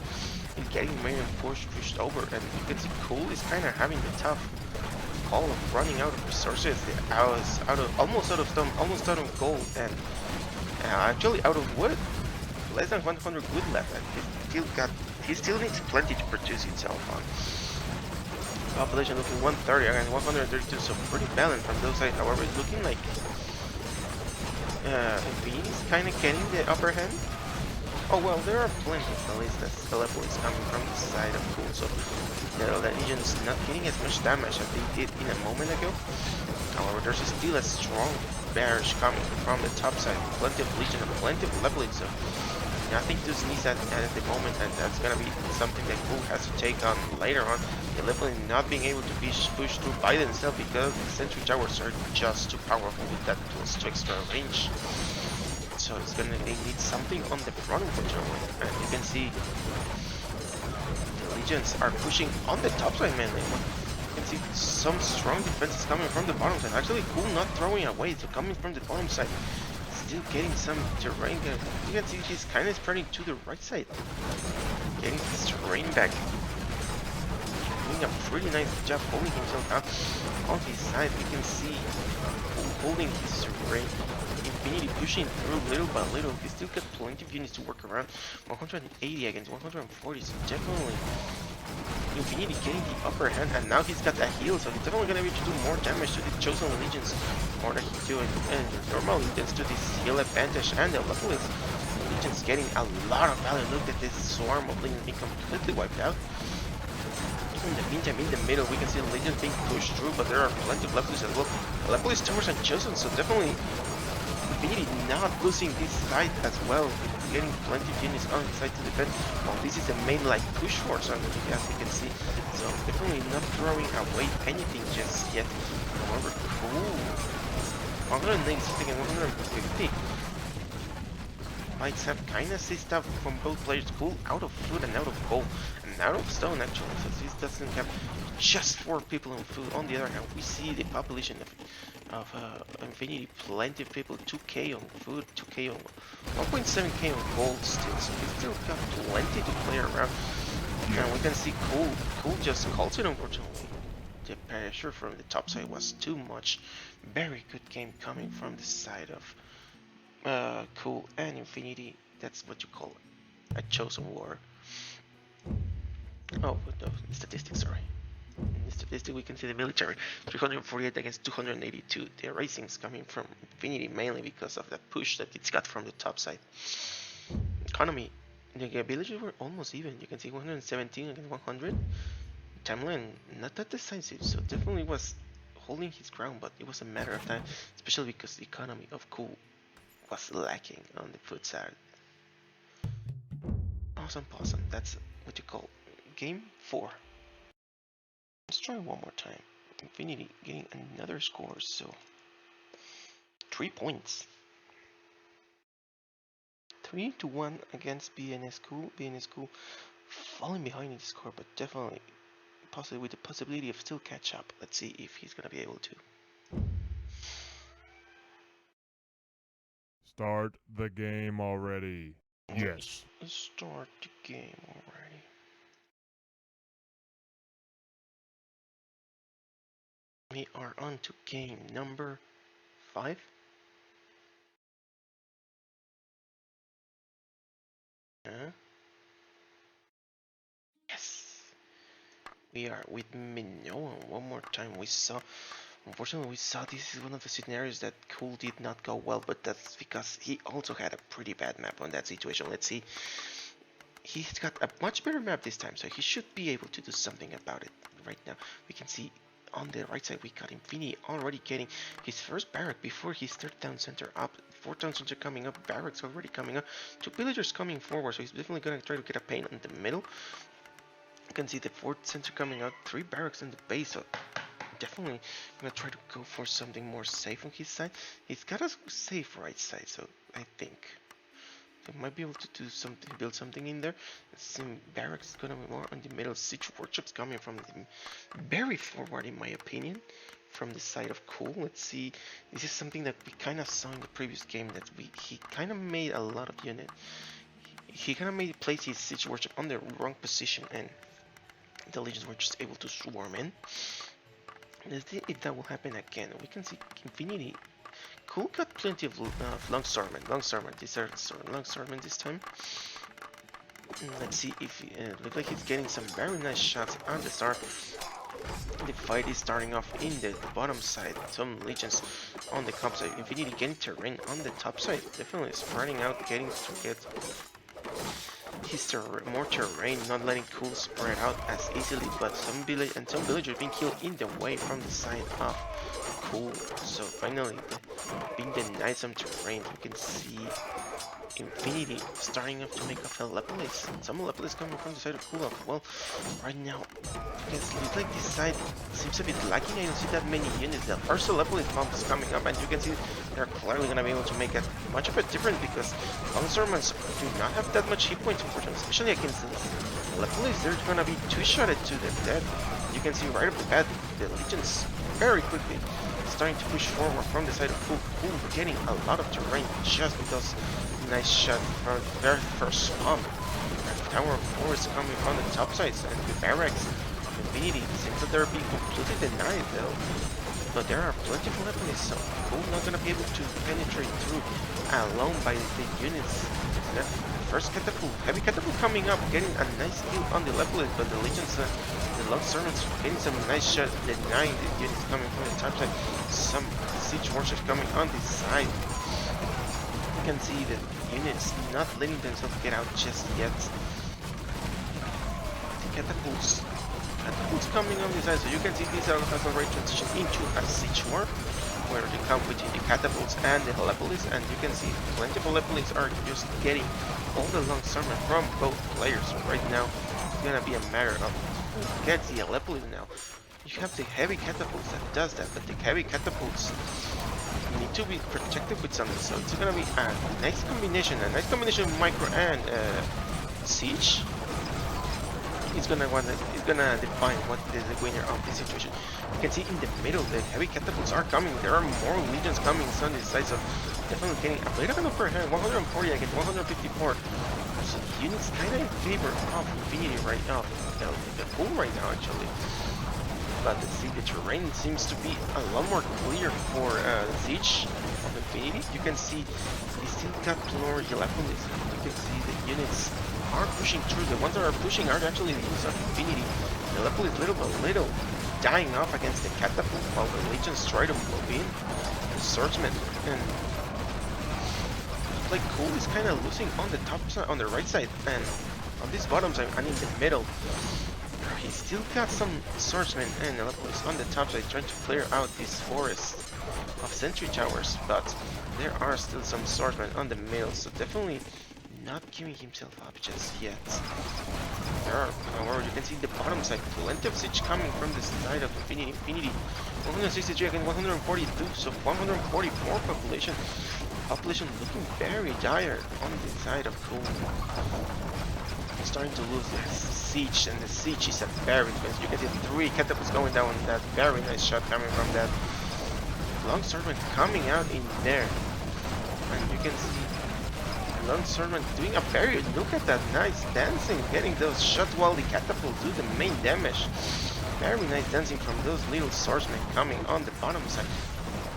getting main pushed over, and you can see Cool is kind of having the tough call of running out of resources. Almost out of stone, almost out of gold, and actually out of wood. Less than 100 wood left, and he still needs plenty to produce itself on. Population looking 130 against 132, so pretty balanced from those sides. However, it's looking like Infinity is kind of getting the upper hand. Oh well, there are plenty of ballistas, Helepolis coming from the side of Cool, so the Legion's not getting as much damage as they did in a moment ago. However, there's still a strong barrage coming from the top side. Plenty of Legion and plenty of Helepolis, so nothing to sneeze at the moment, and that's gonna be something that Cool has to take on later on. The Helepolis not being able to be pushed through by themselves because the sentry towers are just too powerful with that +2 extra range. So they need something on the front unfortunately, and you can see the Legions are pushing on the top side mainly. You can see some strong defenses coming from the bottom side. Actually, Cool not throwing away, so coming from the bottom side, still getting some terrain. You can see he's kind of spreading to the right side, getting his terrain back. doing a pretty nice job holding himself out on his side. We can see holding his terrain. Infinity pushing through little by little. He still got plenty of units to work around. 180 against 140, so definitely Infinity getting the upper hand, and now he's got a heal, so he's definitely gonna be able to do more damage to the chosen legions more than he's doing normally thanks to this heal advantage. And the luckily legions getting a lot of value. Look at this swarm of legions being completely wiped out. In the meantime, in the middle, we can see the legions being pushed through, but there are plenty of Lepolis as well. Lepolis towers are chosen, so definitely Infinity not losing this side as well, getting plenty of units on the side to defend. Well, this is the main like push force on it, as we can see, so definitely not throwing away anything just yet. However, cool. 196 and 150. Fights have kind of seized up from both players. Cool out of food and out of gold and out of stone actually, so this doesn't have just 4 people on food. On the other hand, we see the population of Infinity, plenty of people, 2k on food, 2k on 1.7k on gold still, so we still got plenty to play around. And we can see Cool just calls it, unfortunately. The pressure from the top side was too much. Very good game coming from the side of Cool and Infinity. That's what you call a chosen war. Oh, no, statistics, sorry. In the statistic, we can see the military 348 against 282. The racing's coming from Infinity mainly because of the push that it's got from the top side. Economy, the villages were almost even. You can see 117 against 100. Timeline not that decisive, so definitely was holding his ground, but it was a matter of time, especially because the economy of Cool was lacking on the foot side. Awesome. That's what you call game 4. Let's try one more time. Infinity getting another score, so 3 points. 3-1 against VnsCool. VnsCool falling behind in the score, but definitely possibly with the possibility of still catch up. Let's see if he's gonna be able to. Start the game already. Yes. Let's start the game already. We are on to game number 5. Yes. We are with Mignon one more time. Unfortunately, we saw this is one of the scenarios that Cool did not go well, but that's because he also had a pretty bad map on that situation. Let's see. He's got a much better map this time, so he should be able to do something about it. Right now, we can see on the right side we got Infinity already getting his first barrack before his 3rd town center up. 4th town center coming up, barracks already coming up, 2 villagers coming forward, so he's definitely gonna try to get a pain in the middle. You can see the 4th center coming out, 3 barracks in the base, so definitely gonna try to go for something more safe on his side. He's got a safe right side, so I think he might be able to do something, build something in there. Some barracks is gonna be more on the middle. Siege workshops coming from very forward, in my opinion, from the side of Cool. Let's see. This is something that we kind of saw in the previous game, that he kind of made a lot of unit. He kind of place his siege workshop on the wrong position, and the legions were just able to swarm in. Let's see if that will happen again. We can see Infinity. Cool got plenty of longswordmen. Longswordmen this time. Let's see if looks like he's getting some very nice shots on the start. The fight is starting off in the bottom side. Some legions on the top side. Infinity getting terrain on the top side. Definitely spreading out, getting to get his more terrain, not letting Cool spread out as easily. But some villagers being killed in the way from the side of Cool. So finally being denied some terrain. You can see Infinity starting up to make a Lepolis. Some Lepolis coming from the side of Cool as well. Right now, it looks like this side seems a bit lacking. I don't see that many units. The first Lepolis bomb is coming up, and you can see they're clearly going to be able to make much of a difference, because longswordmen do not have that much hit points, unfortunately, especially against the Lepolis. They're going to be two-shotted to the dead. You can see right off the bat, the legions very quickly starting to push forward from the side of Cool. Cool getting a lot of terrain just because nice shot from their first bomb. Tower of 4 is coming from the top sides, and the barracks Infinity. Seems that they're being completely denied though. But there are plenty of weapons, so Cool not gonna be able to penetrate through alone by the units. First catapult, heavy catapult coming up, getting a nice kill on the levelist, but the Legions, the long servants getting some nice shot, denying the units coming from the top side. Some siege warriors coming on this side. You can see the units not letting themselves get out just yet. The catapults coming on this side, so you can see these are has already transitioned into a siege war, where they come between the catapults and the Helepolis, and you can see plenty of Helepolis are just getting all the long sermon from both players. So right now, it's gonna be a matter of who gets the Helepolis now. You have the heavy catapults that does that, but the heavy catapults need to be protected with something, so it's gonna be a nice combination of micro and siege. It's gonna define what is the winner of this situation. You can see in the middle the heavy catapults are coming. There are more legions coming on this side, so definitely getting a bit of an upper hand. 140 against 154. So the unit's kind of in favor of Infinity right now. The Cool right now actually. But the terrain seems to be a lot more clear for Siege of Infinity. You can see they still got more Helepolis. You can see the units are pushing through. The ones that are pushing are actually the units of Infinity. The Helepolis little by little dying off against the catapult while the Legions try to move in. The swordsman and like Cool is kind of losing on the top side, on the right side, and on this bottom side and in the middle. He still got some swordsmen and Helepolis on the top side trying to clear out this forest of sentry towers, but there are still some swordsmen on the middle, so definitely not giving himself up just yet. There are, however, you can see the bottom side, plenty of siege coming from the side of Infinity. 163 against 142, so 144 population. Population looking very dire on the side of Cool. Starting to lose the siege, and the siege is a very expensive. You can see 3 catapults going down. That very nice shot coming from that long servant coming out in there, and you can see long servant doing a very, look at that nice dancing, getting those shots while the catapult do the main damage. Very nice dancing from those little swordsmen coming on the bottom side,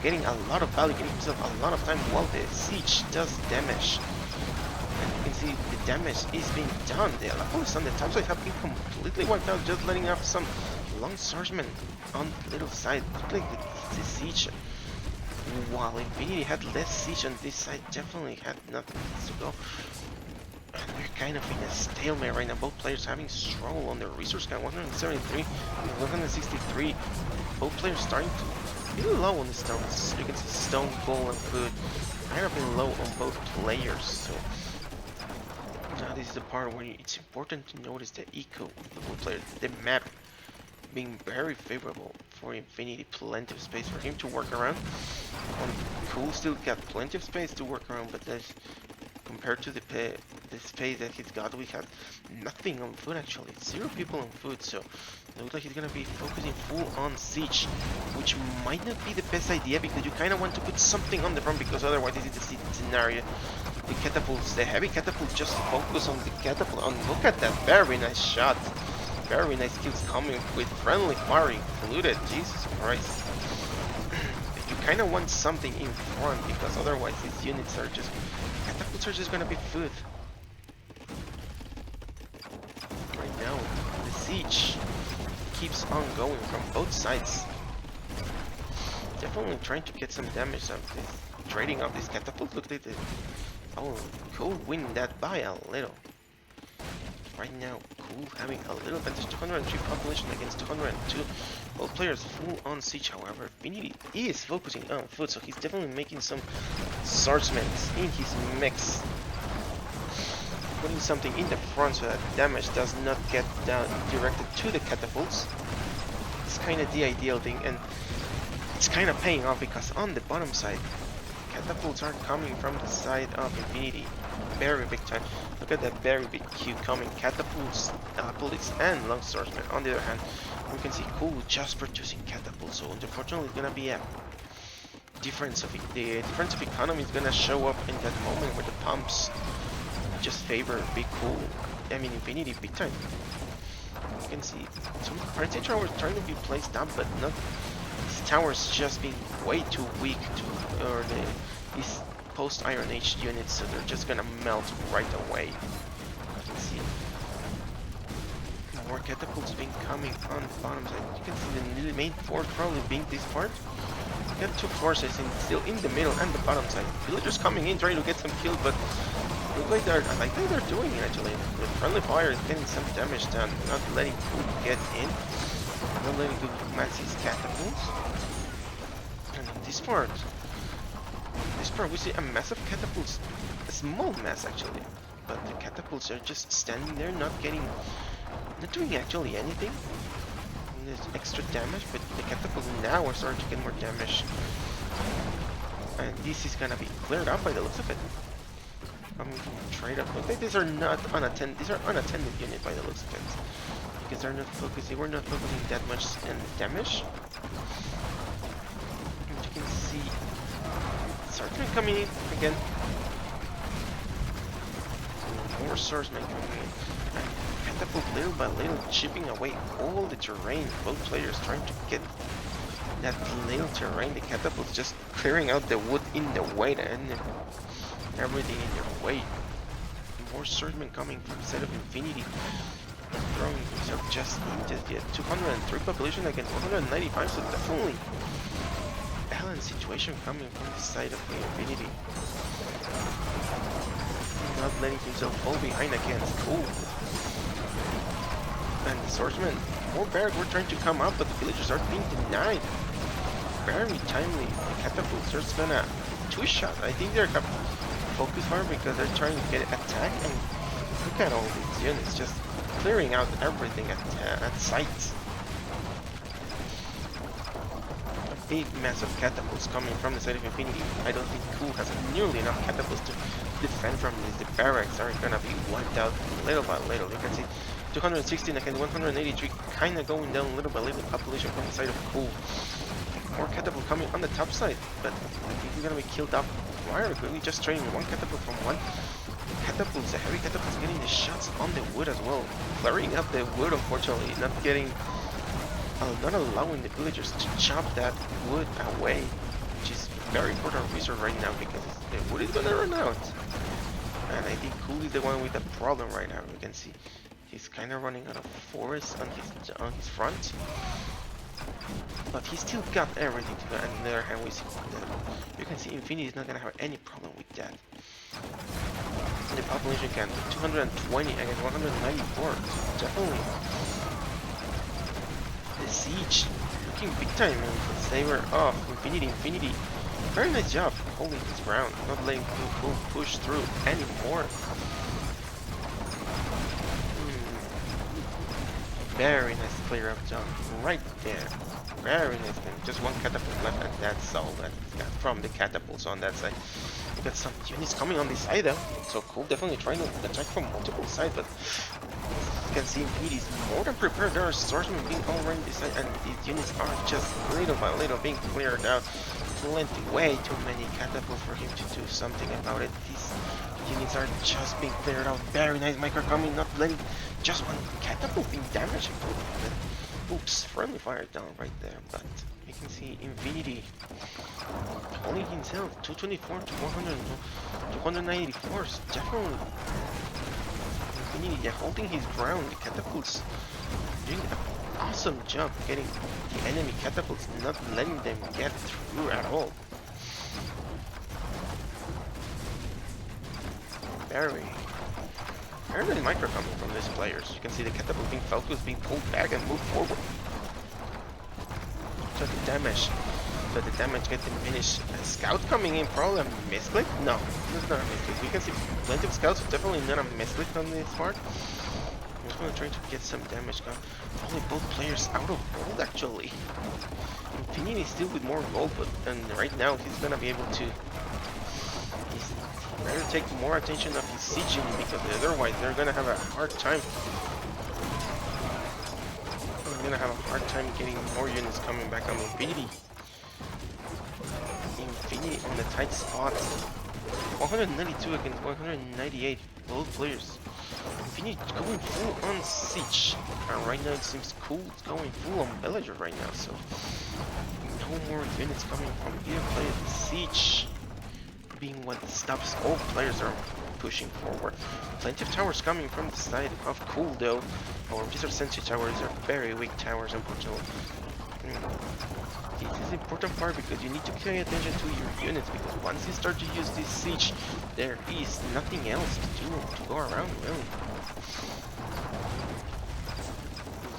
getting a lot of value, giving himself a lot of time while the siege does damage. And you can see the damage is being done. The Helepolis on the top side have been completely wiped out, just letting up some long swordsmen on the little side, like the siege. While Infinity had less siege on this side, definitely had nothing to go. And we're kind of in a stalemate right now. Both players having struggle on their resource count, 173 and 163. Both players starting to be low on the stones. You can see stone, coal, and food kind of been low on both players. So now this is the part where it's important to notice the eco of the both players. The map being very favorable for Infinity, plenty of space for him to work around. Cool still got plenty of space to work around, but there's, compared to the space that he's got, we have nothing on food actually. 0 people on food, so it looks like he's gonna be focusing full on siege, which might not be the best idea because you kind of want to put something on the front, because otherwise this is the scenario. The catapults, the heavy catapult, just focus on the catapult. And look at that, very nice shot. Very nice kills coming with friendly fire included. Jesus Christ. You kind of want something in front, because otherwise these units are just, catapults are just gonna be food. Right now, the siege keeps on going from both sides. Definitely trying to get some damage out of this. Trading off these catapults. Look at this. Oh, Cool winning that by a little. Right now, Cool having a little advantage, 203 population against 202. Both players full on siege, however. Infinity is focusing on food, so he's definitely making some swordsmen in his mix. Putting something in the front so that damage does not get down directed to the catapults. It's kind of the ideal thing, and it's kind of paying off, because on the bottom side, catapults are coming from the side of Infinity. Very big time. Look at that very big queue coming. Catapults, bullets, and long swordsmen. On the other hand, we can see Cool just producing catapults. So unfortunately, it's gonna be a difference of the difference of economy is gonna show up in that moment where the pumps just favor big Cool. I mean Infinity big time. can see some Party towers trying to be placed down, but not. These towers just being way too weak to, or these post-Iron Age units, so they're just gonna melt right away. You can see more catapults being coming on the bottom side. You can see the main force probably being this part. You got two forces still in the middle and the bottom side. Villagers coming in trying to get some kills, but look like they're doing it actually. The friendly fire is getting some damage done, not letting Cool get in, not letting Cool match his catapults. And in this part we see a mass of catapults, a small mass actually, but the catapults are just standing there, not doing actually anything. And there's extra damage, but the catapults now are starting to get more damage. And this is gonna be cleared up by the looks of it. Coming from a trade up. Looks like these are not unattended. These are unattended units by the looks of it, because they're not focusing. We're not focusing that much in damage. And you can see swordsmen coming in again. More swordsmen coming in. And catapult little by little chipping away all the terrain. Both players trying to get that little terrain. The catapults just clearing out the wood in the way and everything in their way. More swordsmen coming from the side of Infinity. Throwing himself just into the 203 population against 195, so definitely balanced situation coming from the side of the Infinity. Not letting himself fall behind against Cool. And the swordsmen, more barracks were trying to come out, but the villagers are being denied. Very timely. The catapults are just gonna two-shot. I think they're gonna focus fire because they're trying to get attack, and look at all these units just clearing out everything at sight. A big mass of catapults coming from the side of Infinity. I don't think Cool has nearly enough catapults to defend from this. The barracks are gonna be wiped out little by little. You can see 216 against 183, kinda going down little by little. Population from the side of Cool. More catapult coming on the top side, but I think we're gonna be killed up. Why are we just training one catapult from one? Catapults, the heavy catapults getting the shots on the wood as well. Clearing up the wood, unfortunately, not allowing the villagers to chop that wood away, which is very important resource right now because the wood is gonna run out. And I think Cool is the one with the problem right now. You can see he's kind of running out of forest on his front, but he still got everything to go. And on the other hand, we see that you can see Infinity is not gonna have any problem with that. The population count 220 against 194. So definitely the siege looking big time in favor of Infinity. Very nice job holding his ground, not letting Cool push through anymore. Very nice clear up job right there. Very nice thing. Just one catapult left, and that's all that got from the catapults on that side. We got some units coming on this side though. So Cool definitely trying to attack from multiple sides, but you can see Infinity is more than prepared. There are swordsmen being all around this side, and these units are just little by little being cleared out. Way too many catapults for him to do something about it. These units are just being cleared out. Very nice micro coming, not letting just one catapult being damaged. Oops, friendly fire down right there, but you can see Infinity holding himself 224 to 100 to 294. So definitely Infinity holding his ground. The catapults doing an awesome job getting the enemy catapults, not letting them get through at all. Very good micro coming from these players. You can see the catapult being focused, being pulled back and moved forward. So the damage gets diminished. A scout coming in, probably a misclick? No, it's not a misclick. We can see plenty of scouts, definitely not a misclick on this part. I'm just gonna try to get some damage going. Probably both players out of gold actually. Infinity is still with more gold, but right now he's gonna be able to. He's better take more attention of his sieging because otherwise they're gonna have a hard time. They're gonna have a hard time getting more units coming back on Infinity. Infinity on the tight spot. 192 against 198. Both players Infinity going full on siege. And right now it seems Cool is going full on villager right now, so no more units coming from either player. Siege being what stops all players are pushing forward. Plenty of towers coming from the side of Cool though. Or these are sentry towers, these are very weak towers unfortunately. This is the important part because you need to pay attention to your units because once you start to use this siege, there is nothing else to do to go around really.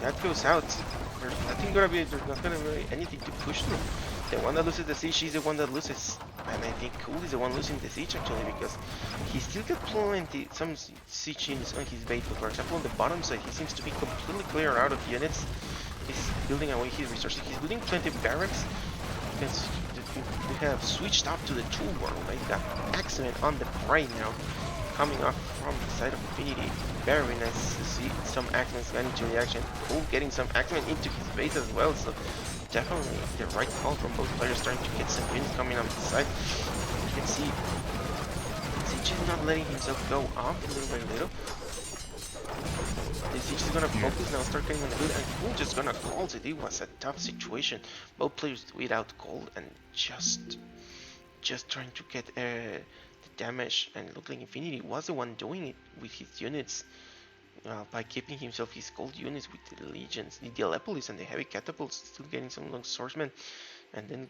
That goes out. There's not gonna be anything to push through. The one that loses the siege is the one that loses. And I think Cool is the one losing the siege actually because he still got some siege units on his base, but for example on the bottom side he seems to be completely clear out of units. He's building away his resources. He's building plenty of barracks because we have switched up to the tool world. Like that Axeman on the right now, coming off from the side of Infinity. Very nice to see some Axemen getting into reaction. Cool getting some Axemen into his base as well. So definitely the right call from both players, trying to get some wins coming on the side. You can see Siege is not letting himself go off little by little. The Siege is gonna focus now, start getting on the good, and Cool just gonna call it. It was a tough situation. Both players without gold and just trying to get the damage, and it looked like Infinity was the one doing it with his units. By keeping himself his gold units with the legions, the Dialepolis and the heavy catapults, still getting some long swordsmen, and then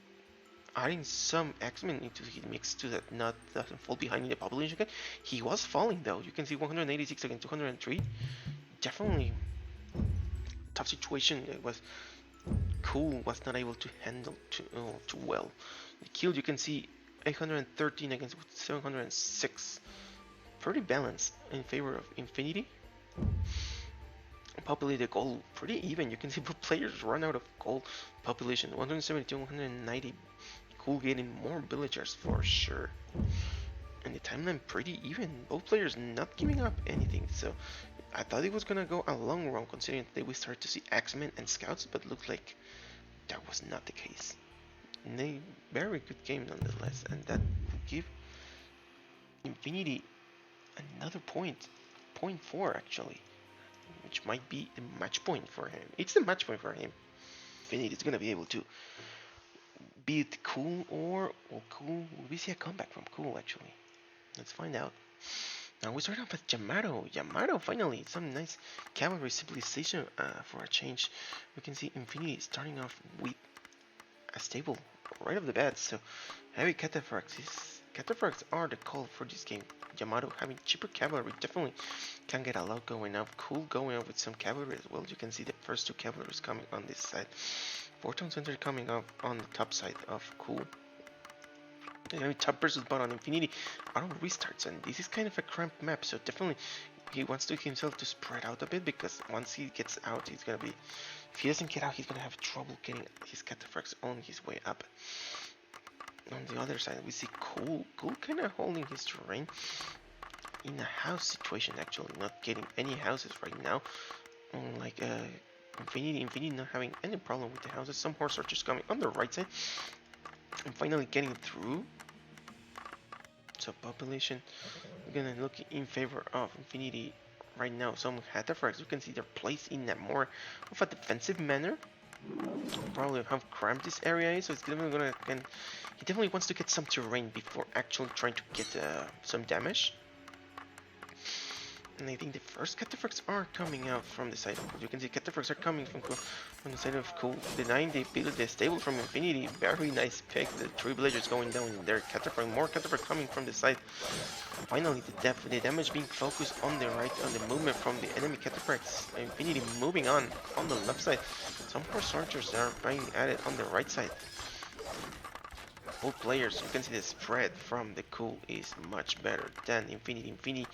adding some X-Men into his mix to that not doesn't fall behind in the population again. He was falling though. You can see 186 against 203. Definitely tough situation. It was Cool was not able to handle too well. The kill you can see 813 against 706. Pretty balanced in favor of Infinity. Populated gold pretty even. You can see both players run out of gold. Population 172, 190. Cool getting more villagers for sure. And the timeline pretty even. Both players not giving up anything. So I thought it was gonna go a long run considering that we started to see Axemen and scouts, but looked like that was not the case. And a very good game nonetheless, and that will give Infinity another point. 0.4 actually, which might be the match point for him. It's the match point for him. Infinity is gonna be able to beat Cool, or Cool. Will we see a comeback from Cool actually? Let's find out. Now we start off with Yamato. Yamato finally, some nice cavalry civilization for a change. We can see Infinity starting off with a stable right off the bat. So heavy cataphracts. Cataphracts are the call for this game. Yamato having cheaper cavalry definitely can get a lot going up. Cool going up with some cavalry as well. You can see the first two cavalries coming on this side. Photon Center coming up on the top side of Cool. Top versus bottom. Infinity auto restarts, and this is kind of a cramped map, so definitely he wants to himself to spread out a bit, because once he gets out, he's gonna be, if he doesn't get out, he's gonna have trouble getting his cataphracts on his way up. On the other side, we see Cool kind of holding his terrain in a house situation, actually not getting any houses right now. Unlike Infinity not having any problem with the houses. Some horse archers coming on the right side and finally getting through. So population, we're gonna look in favor of Infinity right now. Some cataphracts, you can see they're placed in a more of a defensive manner. Probably have cramped this area, so it's definitely gonna, and he definitely wants to get some terrain before actually trying to get some damage. And I think the first cataphracts are coming out from the side of Cool. You can see cataphracts are coming from the side of Cool, denying the build the stable from Infinity. Very nice pick. The three villagers going down in there. More cataphracts coming from the side. Finally, the damage being focused on the right, on the movement from the enemy cataphracts. Infinity moving on the left side. Some horse archers are being added on the right side. Both players, you can see the spread from the Cool is much better than Infinity. Infinity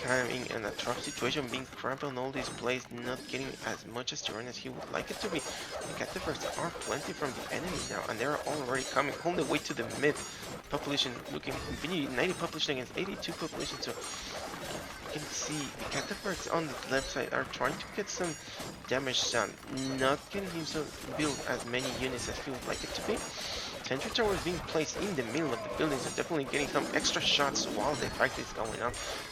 coming in a tough situation, being cramped on all these plays, not getting as much as terrain as he would like it to be. The cataphracts are plenty from the enemy now, and they're already coming all the way to the mid. Population looking Infinity 90 population against 82 population, so you can see the cataphracts on the left side are trying to get some damage done, not getting himself build as many units as he would like it to be. Sentry tower is being placed in the middle of the building, so definitely getting some extra shots while the fight is going on.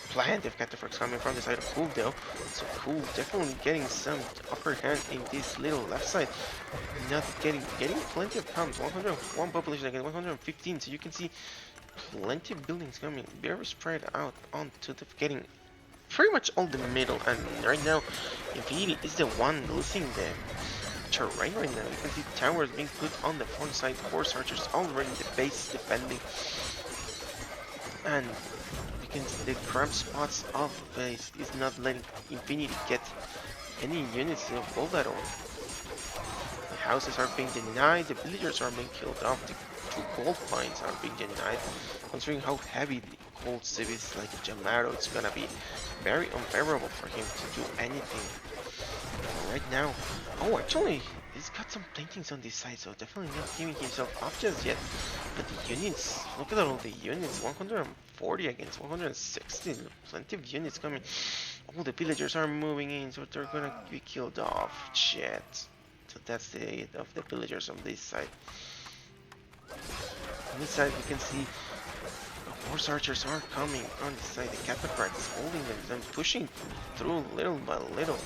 Plenty of cataphracts coming from the side of Cool though, so Cool definitely getting some upper hand in this little left side. Not getting plenty of comms. 101 population against 115, so you can see plenty of buildings coming, very spread out onto the getting pretty much all the middle, and right now Infinity is the one losing the terrain right now. You can see towers being put on the front side, horse archers already in the base defending, and you can see the cramp spots of the base is not letting Infinity get any units of gold at all. The houses are being denied, the villagers are being killed off, the 2 gold mines are being denied. Considering how heavy the gold cities like Jamato, it's gonna be very unfavorable for him to do anything right now. Oh, actually, he's got some paintings on this side, so definitely not giving himself up just yet. But the units, look at all the units, 140 against 160, plenty of units coming. All the villagers are moving in, so they're gonna be killed off. Shit. So that's the end of the villagers on this side. On this side, we can see horse archers are coming on this side. The cataphracts holding them and pushing through little by little.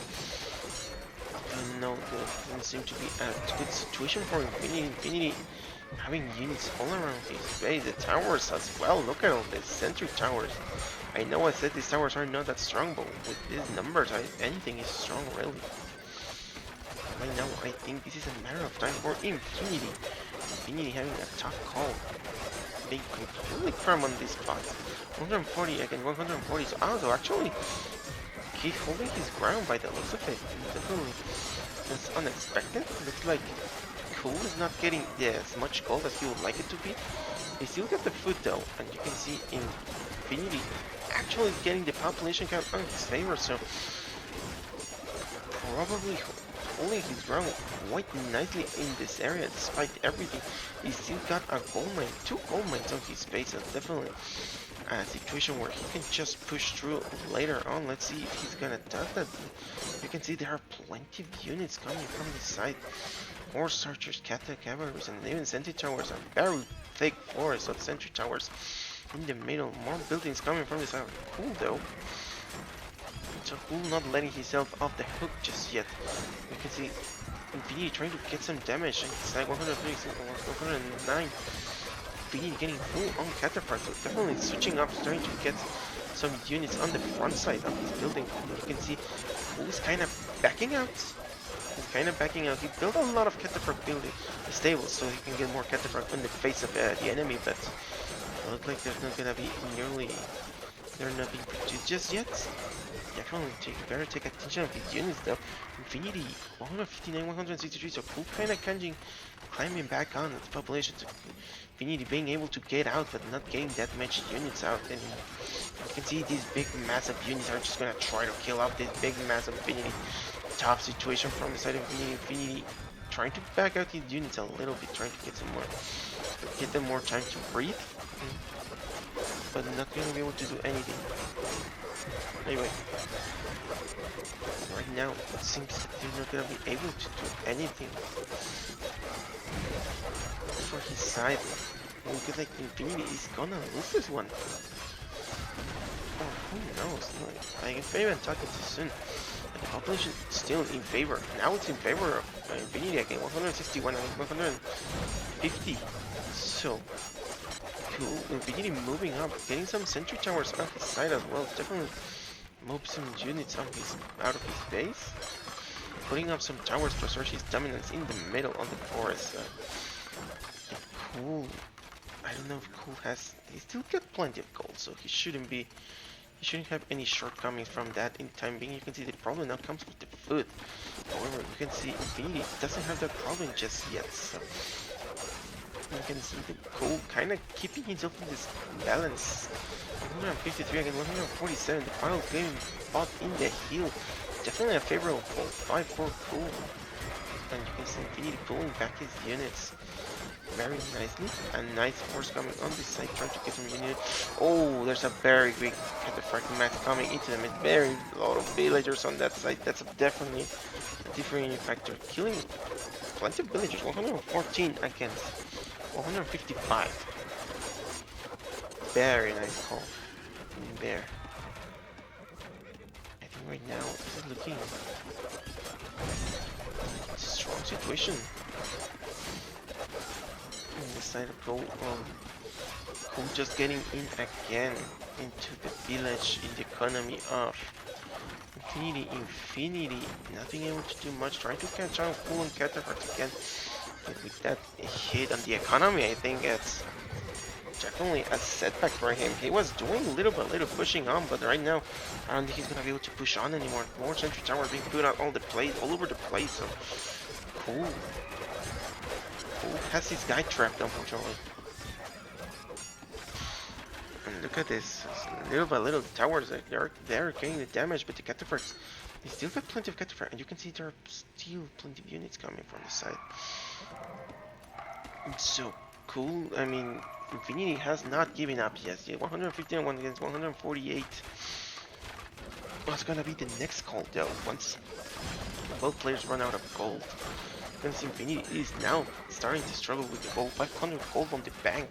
No, there doesn't seem to be a good situation for Infinity. Infinity having units all around his base. The towers as well. Look at all the sentry towers. I know I said these towers are not that strong, but with these numbers, anything is strong, really. Right now, I think this is a matter of time for Infinity. Infinity having a tough call. Being completely firm on this spot. 140 against 140. So also, actually, he's holding his ground by the looks of it. Definitely, that's unexpected. Looks like Cool is not getting as much gold as he would like it to be. He still got the food though, and you can see Infinity actually getting the population count on his favor. So probably holding his ground quite nicely in this area despite everything. He still got a gold mine, 2 gold mines on his base. So definitely a situation where he can just push through later on. Let's see if he's gonna do that. You can see there are plenty of units coming from the side. Horse archers, cavalries, and even sentry towers. A very thick forest of sentry towers in the middle. More buildings coming from the side. Cool though. So Cool not letting himself off the hook just yet. You can see Infinity trying to get some damage. It's like 136, 109. Infinity getting full on cataphract, so definitely switching up, trying to get some units on the front side of his building. You can see Cool is kind of backing out. He's kind of backing out. He built a lot of cataphract building stables so he can get more cataphract in the face of the enemy, but it looks like there's not gonna be nearly. They're not being produced just yet. Definitely better take attention of his units though. Infinity 159, 163, so Cool kind of climbing back on its population. So Infinity being able to get out, but not getting that much units out anymore. You can see these big massive units are just gonna try to kill off this big massive Infinity. Tough situation from the side of Infinity. Infinity trying to back out his units a little bit, trying to get some more, get them more time to breathe, but not gonna be able to do anything. Anyway, right now it seems that they're not gonna be able to do anything for his side. It looks like Infinity is gonna lose this one. Or who knows? Like, if I even talking too soon. The population is still in favor. Now it's in favor of Infinity again. 161 and 150. So Cool. Infinity moving up, getting some sentry towers on his side as well. Definitely move some units on out of his base. Putting up some towers to assert his dominance in the middle of the forest. Cool. I don't know if Cool has. He still got plenty of gold, so he shouldn't have any shortcomings from that in time being. You can see the problem now comes with the food. However, you can see Infinity doesn't have that problem just yet. So you can see the Cool kind of keeping himself in this balance. 153 against 147. The final game fought in the hill. Definitely a favorable 5 for Cool. And you can see Infinity pulling back his units very nicely. A nice force coming on this side, trying to get some units. Oh, there's a very big cataphract mass coming into them. Very lot of villagers on that side. That's definitely a differentiating factor. Killing plenty of villagers. 114 against 155. Very nice call in there. I think right now this is looking a strong situation on the side of gold. Cool, just getting in again into the village in the economy of Infinity, not being able to do much, trying to catch on Cool and Catapult again. But with that hit on the economy, I think it's definitely a setback for him. He was doing little by little pushing on, but right now I don't think he's gonna be able to push on anymore. More sentry towers being put out all over the place. So Cool has his guy trapped, unfortunately. And look at this, little by little, the towers, they're getting the damage, but the cataphracts, they still got plenty of cataphracts, and you can see there are still plenty of units coming from the side. It's so cool. I mean, Infinity has not given up yet. 151 against 148. What's gonna be the next call though? Once both players run out of gold, because Infinity is now starting to struggle with the gold. 500 gold on the bank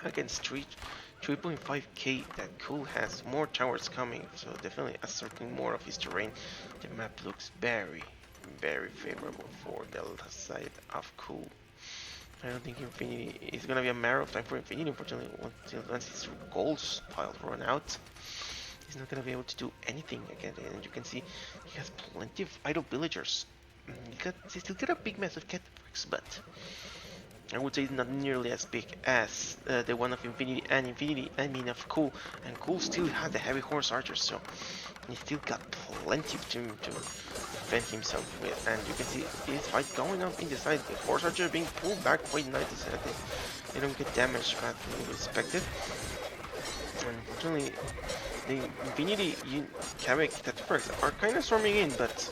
against 3.5k. That Cool has more towers coming, so definitely asserting more of his terrain. The map looks very, very favorable for the side of Cool. I don't think Infinity is gonna be a matter of time for Infinity. Unfortunately, once his gold pile run out, he's not gonna be able to do anything again. And you can see he has plenty of idle villagers. He still got a big mess of cataphracts, but I would say it's not nearly as big as the one of Infinity, I mean of Cool, and Cool still has the heavy horse archers, so he still got plenty of to defend himself with. And you can see his fight going up in the side. The horse archer being pulled back quite nicely, so that they don't get damaged as we expected. And unfortunately, the Infinity cataphracts are kind of storming in, but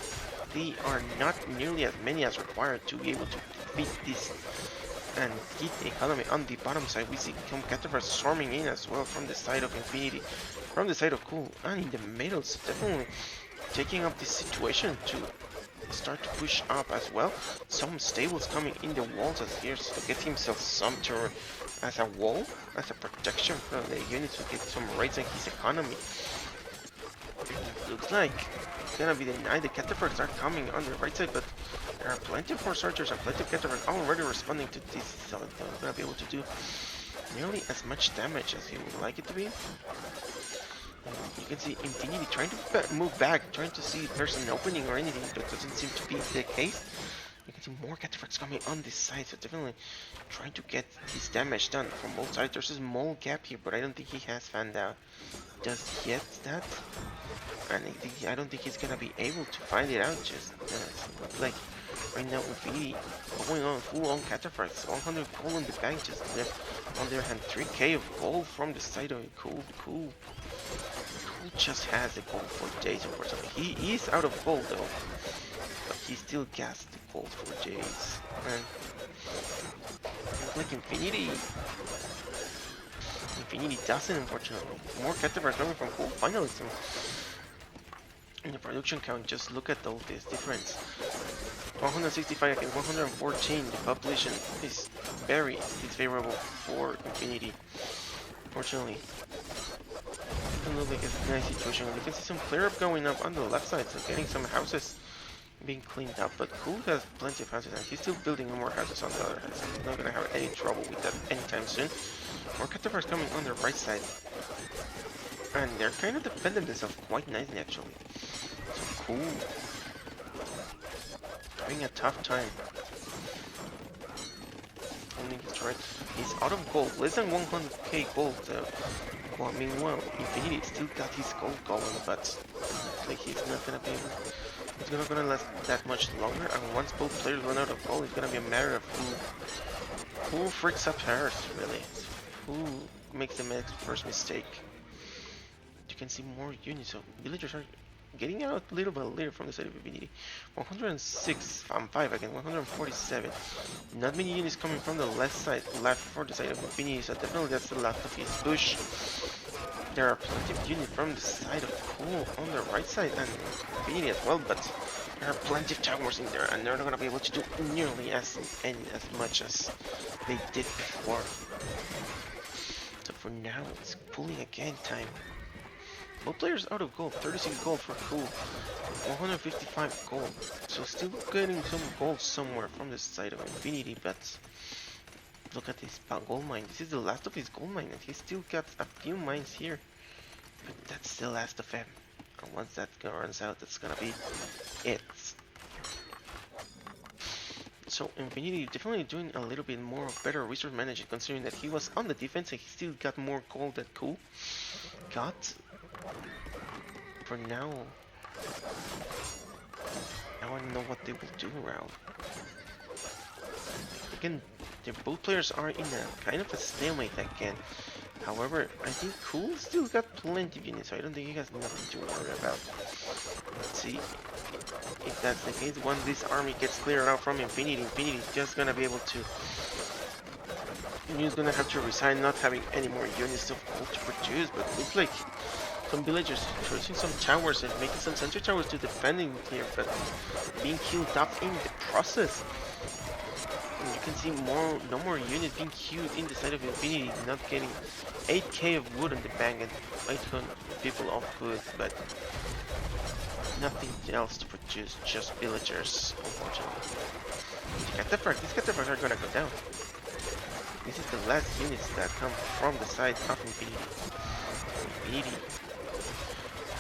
they are not nearly as many as required to be able to beat this and keep the economy on the bottom side. We see some cataphracts storming in as well from the side of Infinity, from the side of Cool, and in the middle, so definitely taking up this situation to start to push up as well. Some stables coming in the walls as here to get himself some terror as a wall, as a protection from the units to get some raids on his economy. Looks like it's gonna be denied. The cataphracts are coming on the right side, but there are plenty of horse archers and plenty of cataphracts already responding to this, so they're not gonna be able to do nearly as much damage as he would like it to be. You can see Infinity trying to move back, trying to see if there's an opening or anything, but it doesn't seem to be the case. You can see more cataphracts coming on this side, so definitely trying to get this damage done from both sides. There's a small gap here, but I don't think he has found out just yet that. And I don't think he's gonna be able to find it out just like right now. Infinity going on full on cataphracts, 100 gold in the bank, just on their hand, 3k of gold from the side of it. Cool just has the gold for days, unfortunately. He is out of gold though, but he still gets the gold for days. And like Infinity doesn't, unfortunately. More cataphracts coming from Cool. Finally, some in the production count. Just look at all this difference. 165 against 114. The population is very disfavorable for Infinity. Fortunately, it doesn't look like a nice situation. You can see some clear up going up on the left side, so getting some houses being cleaned up. But Cool has plenty of houses, and he's still building more houses on the other hand, so he's not gonna have any trouble with that anytime soon. More cataphracts coming on the right side, and they're kind of defending themselves quite nicely actually. So Cool having a tough time. Holding his turret. He's out of gold, less than 100k gold. Well, meanwhile, Infinity still got his gold going, but like he's not gonna be able. It's not gonna last that much longer. And once both players run out of gold, it's gonna be a matter of who freaks up first, really. Who makes the first mistake. You can see more units, so villagers are getting out little by little from the side of Infinity. 106 on 5 again, 147. Not many units coming from the left for the side of Infinity, so definitely that's the left of his push. There are plenty of units from the side of Cool on the right side, and Infinity as well, but There are plenty of towers in there, and they're not gonna be able to do nearly as much as they did before. So for now, it's pulling again time. Both players out of gold, 36 gold for Cool, 155 gold. So still getting some gold somewhere from the side of Infinity, but look at this gold mine. This is the last of his gold mine, and he's still got a few mines here. But that's the last of him. And once that runs out, that's gonna be it. So Infinity definitely doing a little bit more better resource management, considering that he was on the defense and he still got more gold than Cool got. For now, I want to know what they will do around. Again, both players are in a kind of a stalemate again. However, I think Cool still got plenty of units, so I don't think he has nothing to worry about. Let's see if that's the case. Once this army gets cleared out from Infinity, Infinity is just gonna be able to. He's gonna have to resign not having any more units of gold to produce, but it looks like some villagers choosing some towers and making some sentry towers to defending here, but being killed off in the process. And you can see no more units being queued in the side of Infinity, not getting 8k of wood on the bank and 800 people of food, but nothing else to produce, just villagers, unfortunately. These cataphracts are gonna go down. This is the last units that come from the side of Infinity. Infinity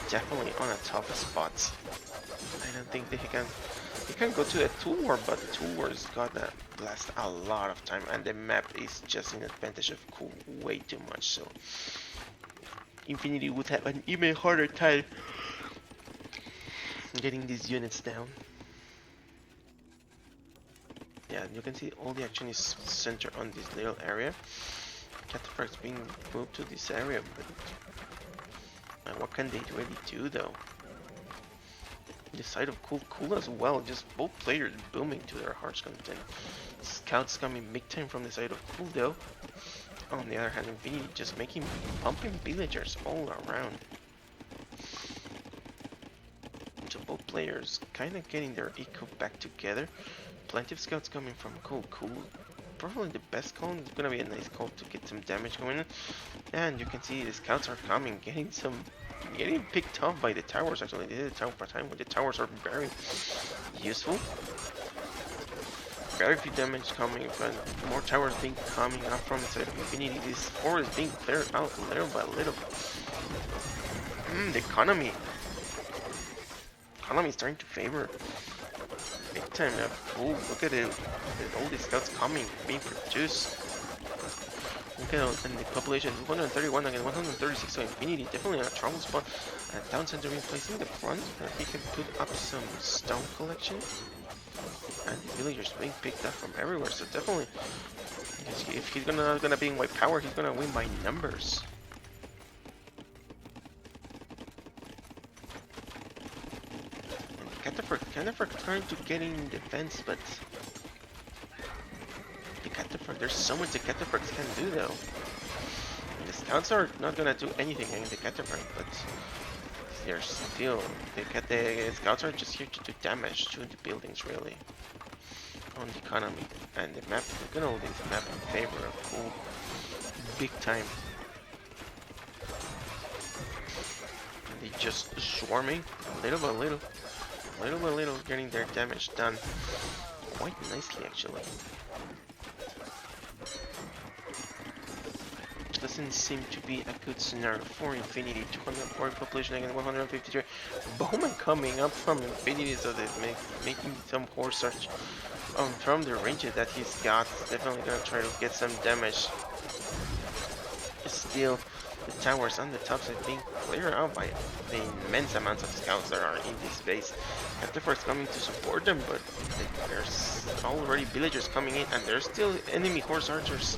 definitely on a tough spot. I don't think they can go to a tool war, but the tool war is gonna last a lot of time, and the map is just in advantage of Cool way too much, so Infinity would have an even harder time getting these units down. Yeah, you can see all the action is centered on this little area. Cataphracts being moved to this area, but what can they really do though? The side of Cool as well, just both players booming to their heart's content. Scouts coming big time from the side of Cool though. On the other hand, Infinity just pumping villagers all around. So both players kind of getting their eco back together. Plenty of scouts coming from Cool. Probably the best call. It's gonna be a nice call to get some damage going in. And you can see the scouts are coming, getting picked off by the towers. Actually, they did a tower per time, but the towers are very useful. Very few damage coming, but more towers coming up from the side of Infinity. This forest is being cleared out little by little. The economy is starting to favor big time. Oh, look at it! All these scouts coming, being produced. Look at it, and the population 131 against 136, so Infinity definitely in a trouble spot. And Town Center being placed in the front, that he can put up some stone collection. And these villagers being picked up from everywhere, so definitely, if he's gonna be in white power, he's gonna win by numbers. And Cataphracts trying to get in defense, but there's so much the Cataphracts can do though. And the scouts are not gonna do anything against the Cataphract, but they're still the scouts are just here to do damage to the buildings really. On the economy. And the map, look at all this map in favor of Cool big time. And they just swarming little by little, getting their damage done quite nicely actually. Doesn't seem to be a good scenario for Infinity. 240 population against 153. Bowman coming up from Infinity, so they're making some horse search from the ranges that he's got. Definitely gonna try to get some damage. Still, the towers on the tops are being cleared out by the immense amounts of scouts that are in this base. Cataphracts coming to support them, but there's already villagers coming in, and there's still enemy horse archers.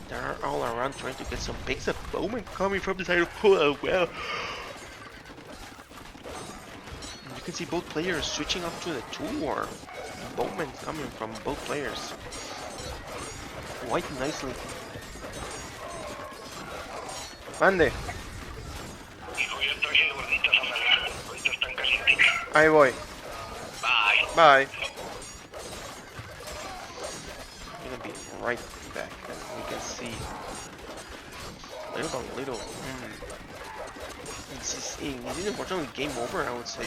They're all around trying to get some picks up. Bowman coming from the side of Cool as well. And you can see both players switching up to the tool war. Bowman coming from both players quite nicely. Mande. Ahí voy. Bye. I'm gonna be right back, and we can see little by little. This is unfortunately game over, I would say.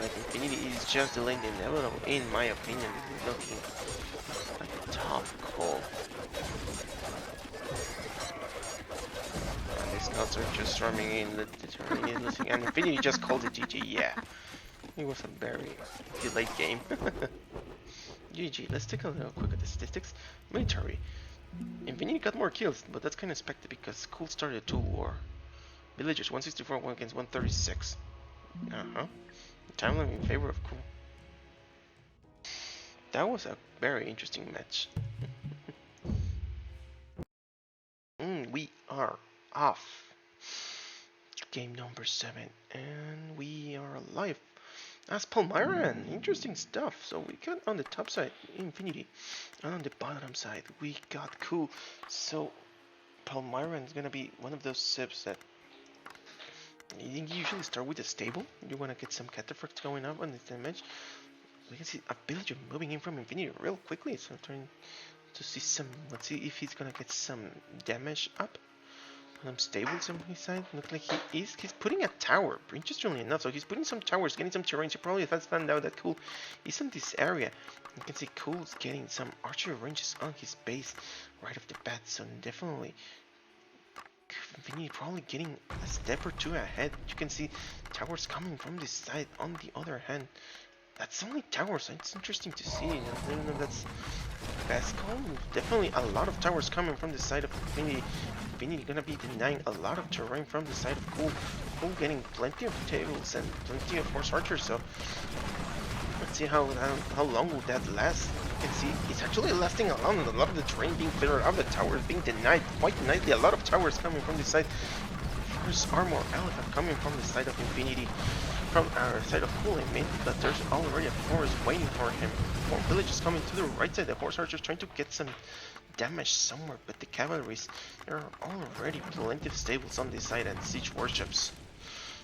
Like Infinity is just delaying the inevitable, in my opinion. This is looking like a tough call. And these scouts are just storming in, the terrain is losing, and Infinity just called it GG. Yeah, it was a very delayed game. GG. Let's take a little quick at the statistics. Military. Infinity got more kills, but that's kind of expected because School started a 2 war. Villagers 164 against 136. Timeline in favor of Cool. That was a very interesting match. We are off. Game number 7, and we are live as Palmyran. Interesting stuff. So we got on the top side Infinity, and on the bottom side we got Cool. So Palmyran is gonna be one of those sips that you usually start with a stable. You want to get some cataphracts going up on the damage. We can see a villager moving in from Infinity real quickly. So I'm trying to see some. Let's see if he's gonna get some damage up. Some stables on his side. Looks like he is. He's putting a tower. Interestingly enough, so he's putting some towers, getting some terrain. So probably if I found out that Cool is in this area, you can see Cool's getting some archery ranges on his base right off the bat. So definitely. Infinity probably getting a step or two ahead. You can see towers coming from this side. On the other hand, that's only towers. It's interesting to see. I don't know if that's the best call. Definitely a lot of towers coming from the side of Infinity. Infinity gonna be denying a lot of terrain from the side of Cool. Cool getting plenty of tables and plenty of horse archers. So let's see how long will that last. You can see it's actually lasting along. A lot of the terrain being cleared out, the towers being denied quite nicely. A lot of towers coming from the side. First armor elephant coming from the side of Infinity, from our side of Cool, I mean, but there's already a forest waiting for him. More villages coming to the right side. The horse archers trying to get some damage somewhere, but the cavalries, there are already plenty of stables on this side and siege warships.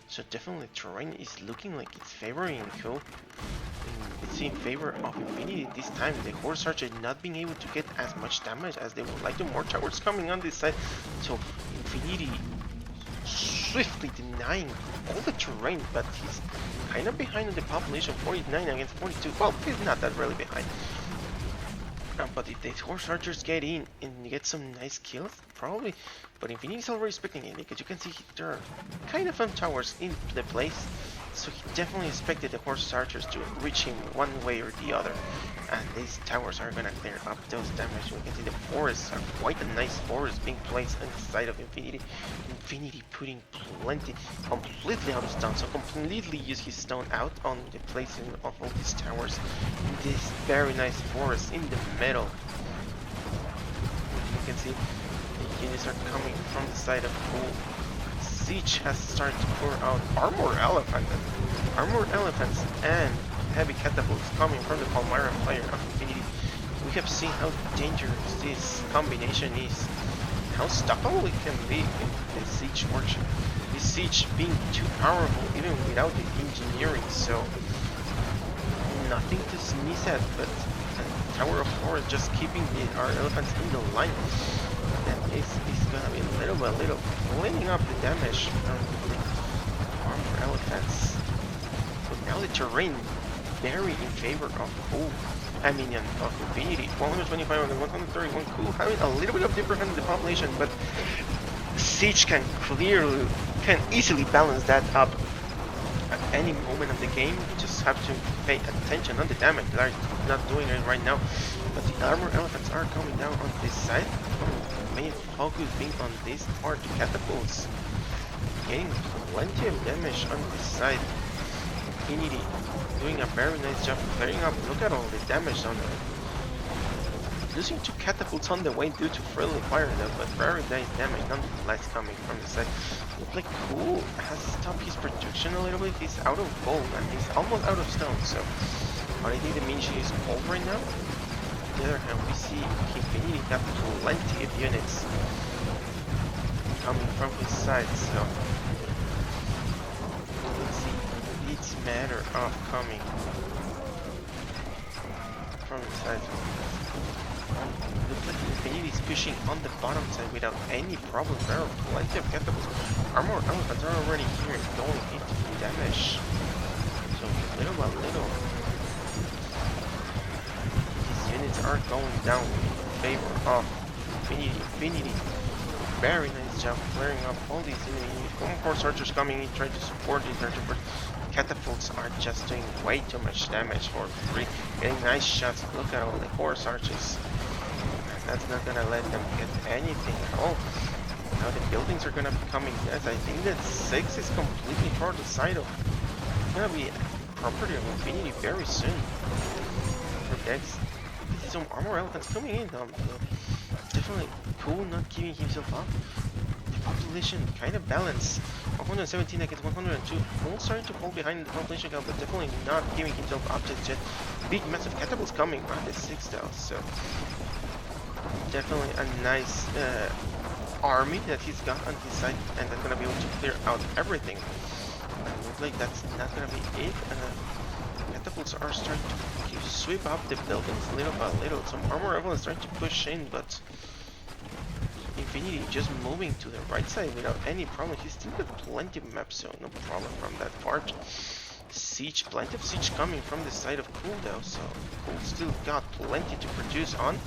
So definitely terrain is looking like it's favoring Cool. It's in favor of Infinity this time. The horse archer not being able to get as much damage as they would like to. More towers coming on this side. So Infinity swiftly denying all the terrain, but he's kind of behind on the population. 49 against 42. Well, he's not that really behind. But if the horse archers get in and get some nice kills, probably. But Infinity's already expecting it, because you can see there are kind of towers in the place. So he definitely expected the horse archers to reach him one way or the other. And these towers are gonna clear up those damage. We can see the forests are quite a nice forest being placed on the side of Infinity. Infinity putting plenty, completely out of stone. So completely use his stone out on the placing of all these towers. In this very nice forest in the middle. You can see the units are coming from the side of Cool. Siege has started to pour out armored elephants and heavy catapults coming from the Palmyra player of Infinity. We have seen how dangerous this combination is, how stoppable it can be in the siege workshop. This siege being too powerful even without the engineering, so nothing to sneeze at, but a tower of forest just keeping our elephants in the line. And it's gonna be little by little cleaning up the damage from the armor elephants. So now the terrain very in favor of Cool. I mean, of Infinity. 125 and 131 Cool, having a little bit of difference in the population, but Siege can easily balance that up at any moment of the game. You just have to pay attention on the damage. They're not doing it right now, but the armor elephants are coming down on this side. Main focus being on this part, the catapults getting plenty of damage on this side. Infinity doing a very nice job clearing up. Look at all the damage on it. Losing 2 catapults on the way due to friendly fire though, but very nice damage nonetheless coming from the side. Looks like Cool has stopped his production a little bit. He's out of gold and he's almost out of stone, so I think the Minji is cold right now. On the other hand, we see Infinity have plenty of units. coming from his side, so let's see. It's a matter of coming from his side. Looks like Infinity is pushing on the bottom side without any problem. There are plenty of catapults. Armor elephants are already here going into damage. So little by little, these units are going down in favor of Infinity. Very nice job clearing up all these enemy. One horse archers coming in trying to support these archers, but catapults are just doing way too much damage for free. Getting nice shots. Look at all the horse archers. That's not gonna let them get anything at all. Now the buildings are gonna be coming. Yes, I think that 6 is completely for the side of. It's gonna be property of Infinity very soon. For decks, some armor elephants coming in. Definitely cool, not giving himself up. The population kind of balanced. 117 against 102. Cool starting to fall behind the population count, but definitely not giving himself up just yet. Big massive catapults coming on the 6 though, so definitely a nice army that he's got on his side, and that's gonna be able to clear out everything. And looks like that's not gonna be it. Catapults are starting to sweep up the buildings little by little. Some armor everyone's trying to push in, but Infinity just moving to the right side without any problem. He's still got plenty of maps, so no problem from that part. Siege, plenty of siege coming from the side of Cool though, so Cool still got plenty to produce on.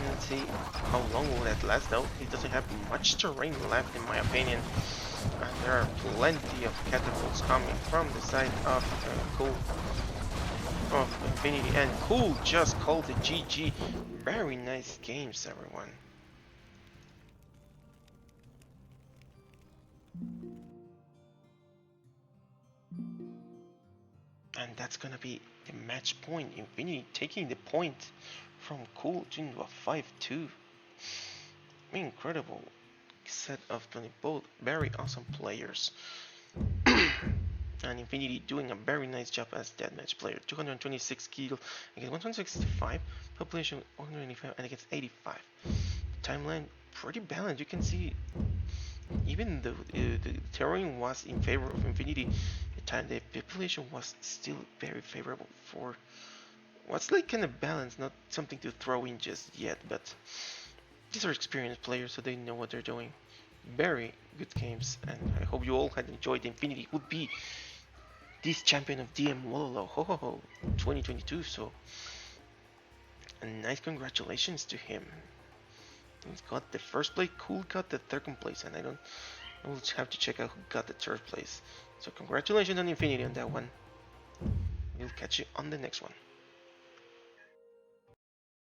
Let's see how long will that last though. He doesn't have much terrain left in my opinion. And there are plenty of catapults coming from the side of Cool. Of Infinity, and Cool just called it GG. Very nice games, everyone. And that's gonna be the match point. Infinity taking the point from Cool into a 5-2. Incredible set of 20, both very awesome players. And Infinity doing a very nice job as deathmatch player. 226 kill against 165, population 185 and against 85. Timeline pretty balanced. You can see even though the terrain was in favor of Infinity, the population was still very favorable for what's like kind of balanced, not something to throw in just yet, but these are experienced players, so they know what they're doing. Very good games, and I hope you all had enjoyed. Infinity would be this champion of DM Wololo, ho ho ho, 2022, so a nice congratulations to him. He's got the first place, Cool got the second place, and I will have to check out who got the third place. So congratulations on Infinity on that one. We'll catch you on the next one.